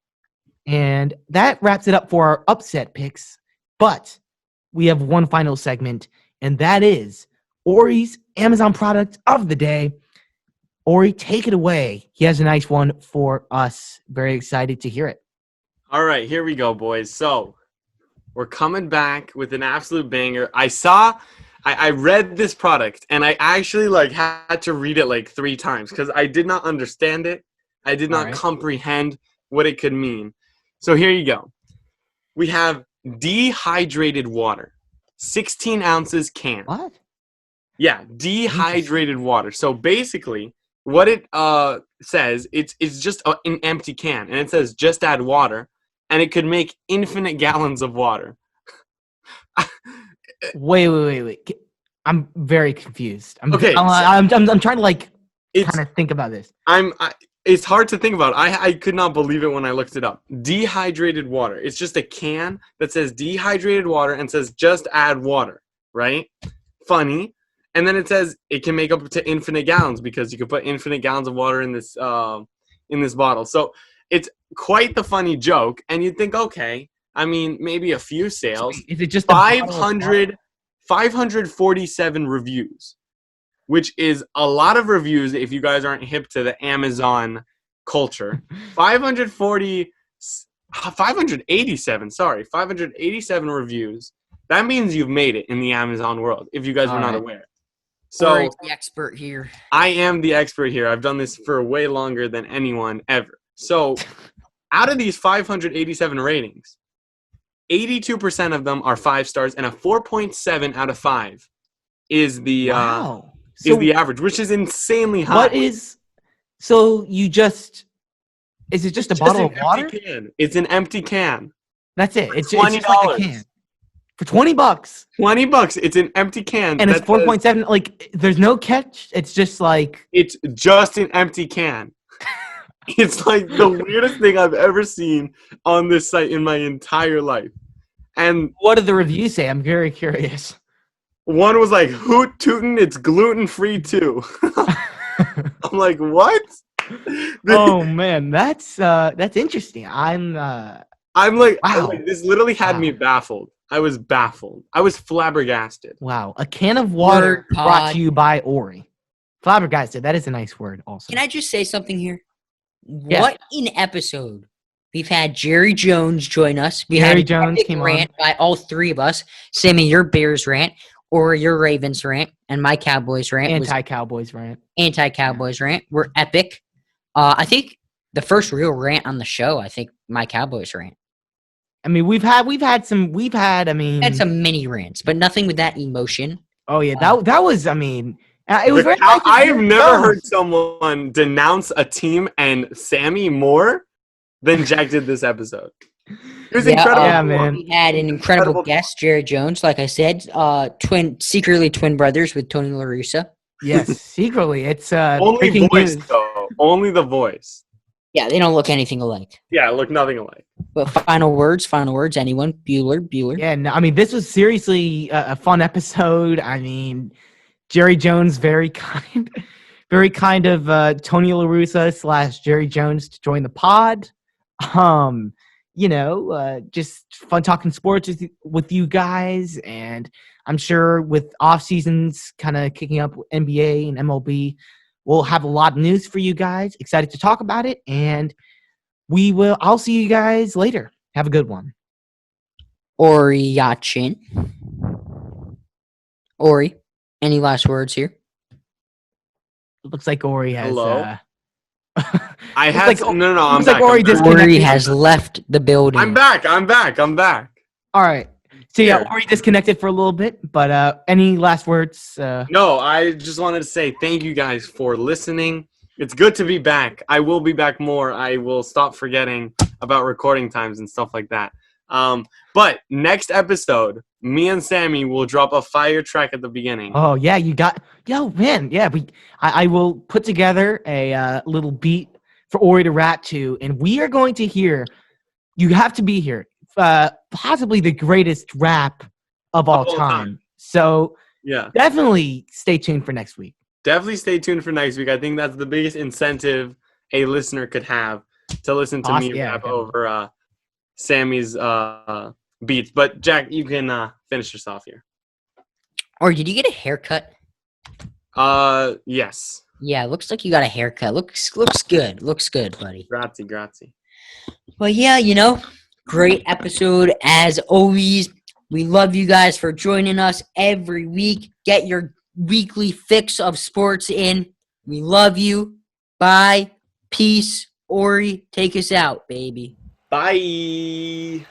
And that wraps it up for our upset picks. But we have one final segment, and that is Ori's Amazon product of the day. Ori, take it away. He has a nice one for us. Very excited to hear it. All right, here we go, boys. So we're coming back with an absolute banger. I read this product, and I actually had to read it 3 times because I did not understand it. I did not comprehend what it could mean. So here you go. We have dehydrated water. 16 ounces can. What? Yeah, dehydrated water. So basically, what it says, it's just an empty can, and it says just add water, and it could make infinite gallons of water. Wait. I'm very confused. Okay, I'm trying to like It's kind of think about this. it's hard to think about. I could not believe it when I looked it up. Dehydrated water. It's just a can that says dehydrated water and says just add water, right? Funny. And then it says it can make up to infinite gallons because you can put infinite gallons of water in this bottle. So it's quite the funny joke. And you'd think, okay, I mean, maybe a few sales. Is it just a bottle of 547 reviews, which is a lot of reviews if you guys aren't hip to the Amazon culture. 587 reviews. That means you've made it in the Amazon world, if you guys were not aware. So Ori's the expert here. I am the expert here. I've done this for way longer than anyone ever. So out of these 587 ratings, 82% of them are 5 stars, and a 4.7 out of 5 is the wow. is the average, which is insanely high. What is? So you just? Is it just a bottle of water? Can. It's an empty can. That's it. It's $20. just like a can for $20. $20. It's an empty can, and it's 4.7. Like, there's no catch. It's just like it's just an empty can. It's like the weirdest thing I've ever seen on this site in my entire life. And what did the reviews say? I'm very curious. One was like, "Hoot tootin', it's gluten-free too." I'm like, what? Oh man, that's interesting. I'm like, wow. This literally had me baffled. I was baffled. I was flabbergasted. Wow, a can of water brought to you by Ori. Flabbergasted. That is a nice word. Also, can I just say something here? Yeah. What an episode! We've had Jerry Jones join us. We Jerry had Jones came rant by all three of us. Sammy, your Bears rant, or your Ravens rant, and my Cowboys rant. Anti-Cowboys rant. Anti-Cowboys rant. We're epic. I think the first real rant on the show. I think my Cowboys rant. I mean, we've had some mini rants, but nothing with that emotion. Oh yeah, that was. I mean, it was. I have never heard someone denounce a team and Sammy more than Jack did this episode. It was incredible. Yeah, man. We had an incredible guest, Jerry Jones. Like I said, secretly twin brothers with Tony La Russa. Yes, secretly. It's only voice though. Only the voice. Yeah, they don't look anything alike. Yeah, look nothing alike. But final words. Anyone? Bueller. Yeah, no, I mean, this was seriously a fun episode. I mean, Jerry Jones, very kind of Tony La Russa / Jerry Jones to join the pod. Just fun talking sports with you guys, and I'm sure with off seasons kind of kicking up with NBA and MLB, we'll have a lot of news for you guys. Excited to talk about it, and I'll see you guys later. Have a good one. Ori Yachin. Ori, any last words here? It looks like Ori has. Hello? I had no. I'm back. Like Ori has left the building. I'm back. All right. So yeah, Ori disconnected for a little bit, but any last words? No, I just wanted to say thank you guys for listening. It's good to be back. I will be back more. I will stop forgetting about recording times and stuff like that. But next episode, me and Sammy will drop a fire track at the beginning. Oh yeah, man. Yeah, I will put together a little beat for Ori to rap to, and we are going to hear. You have to be here. Possibly the greatest rap of all time. So yeah, definitely stay tuned for next week. Definitely stay tuned for next week. I think that's the biggest incentive a listener could have to listen to me rap over Sammy's beats. But Jack, you can finish us off here. Or did you get a haircut? Yes. Yeah, looks like you got a haircut. Looks good. Looks good, buddy. Grazie. Well, yeah, great episode as always. We love you guys for joining us every week. Get your weekly fix of sports in. We love you. Bye. Peace. Ori, take us out, baby. Bye.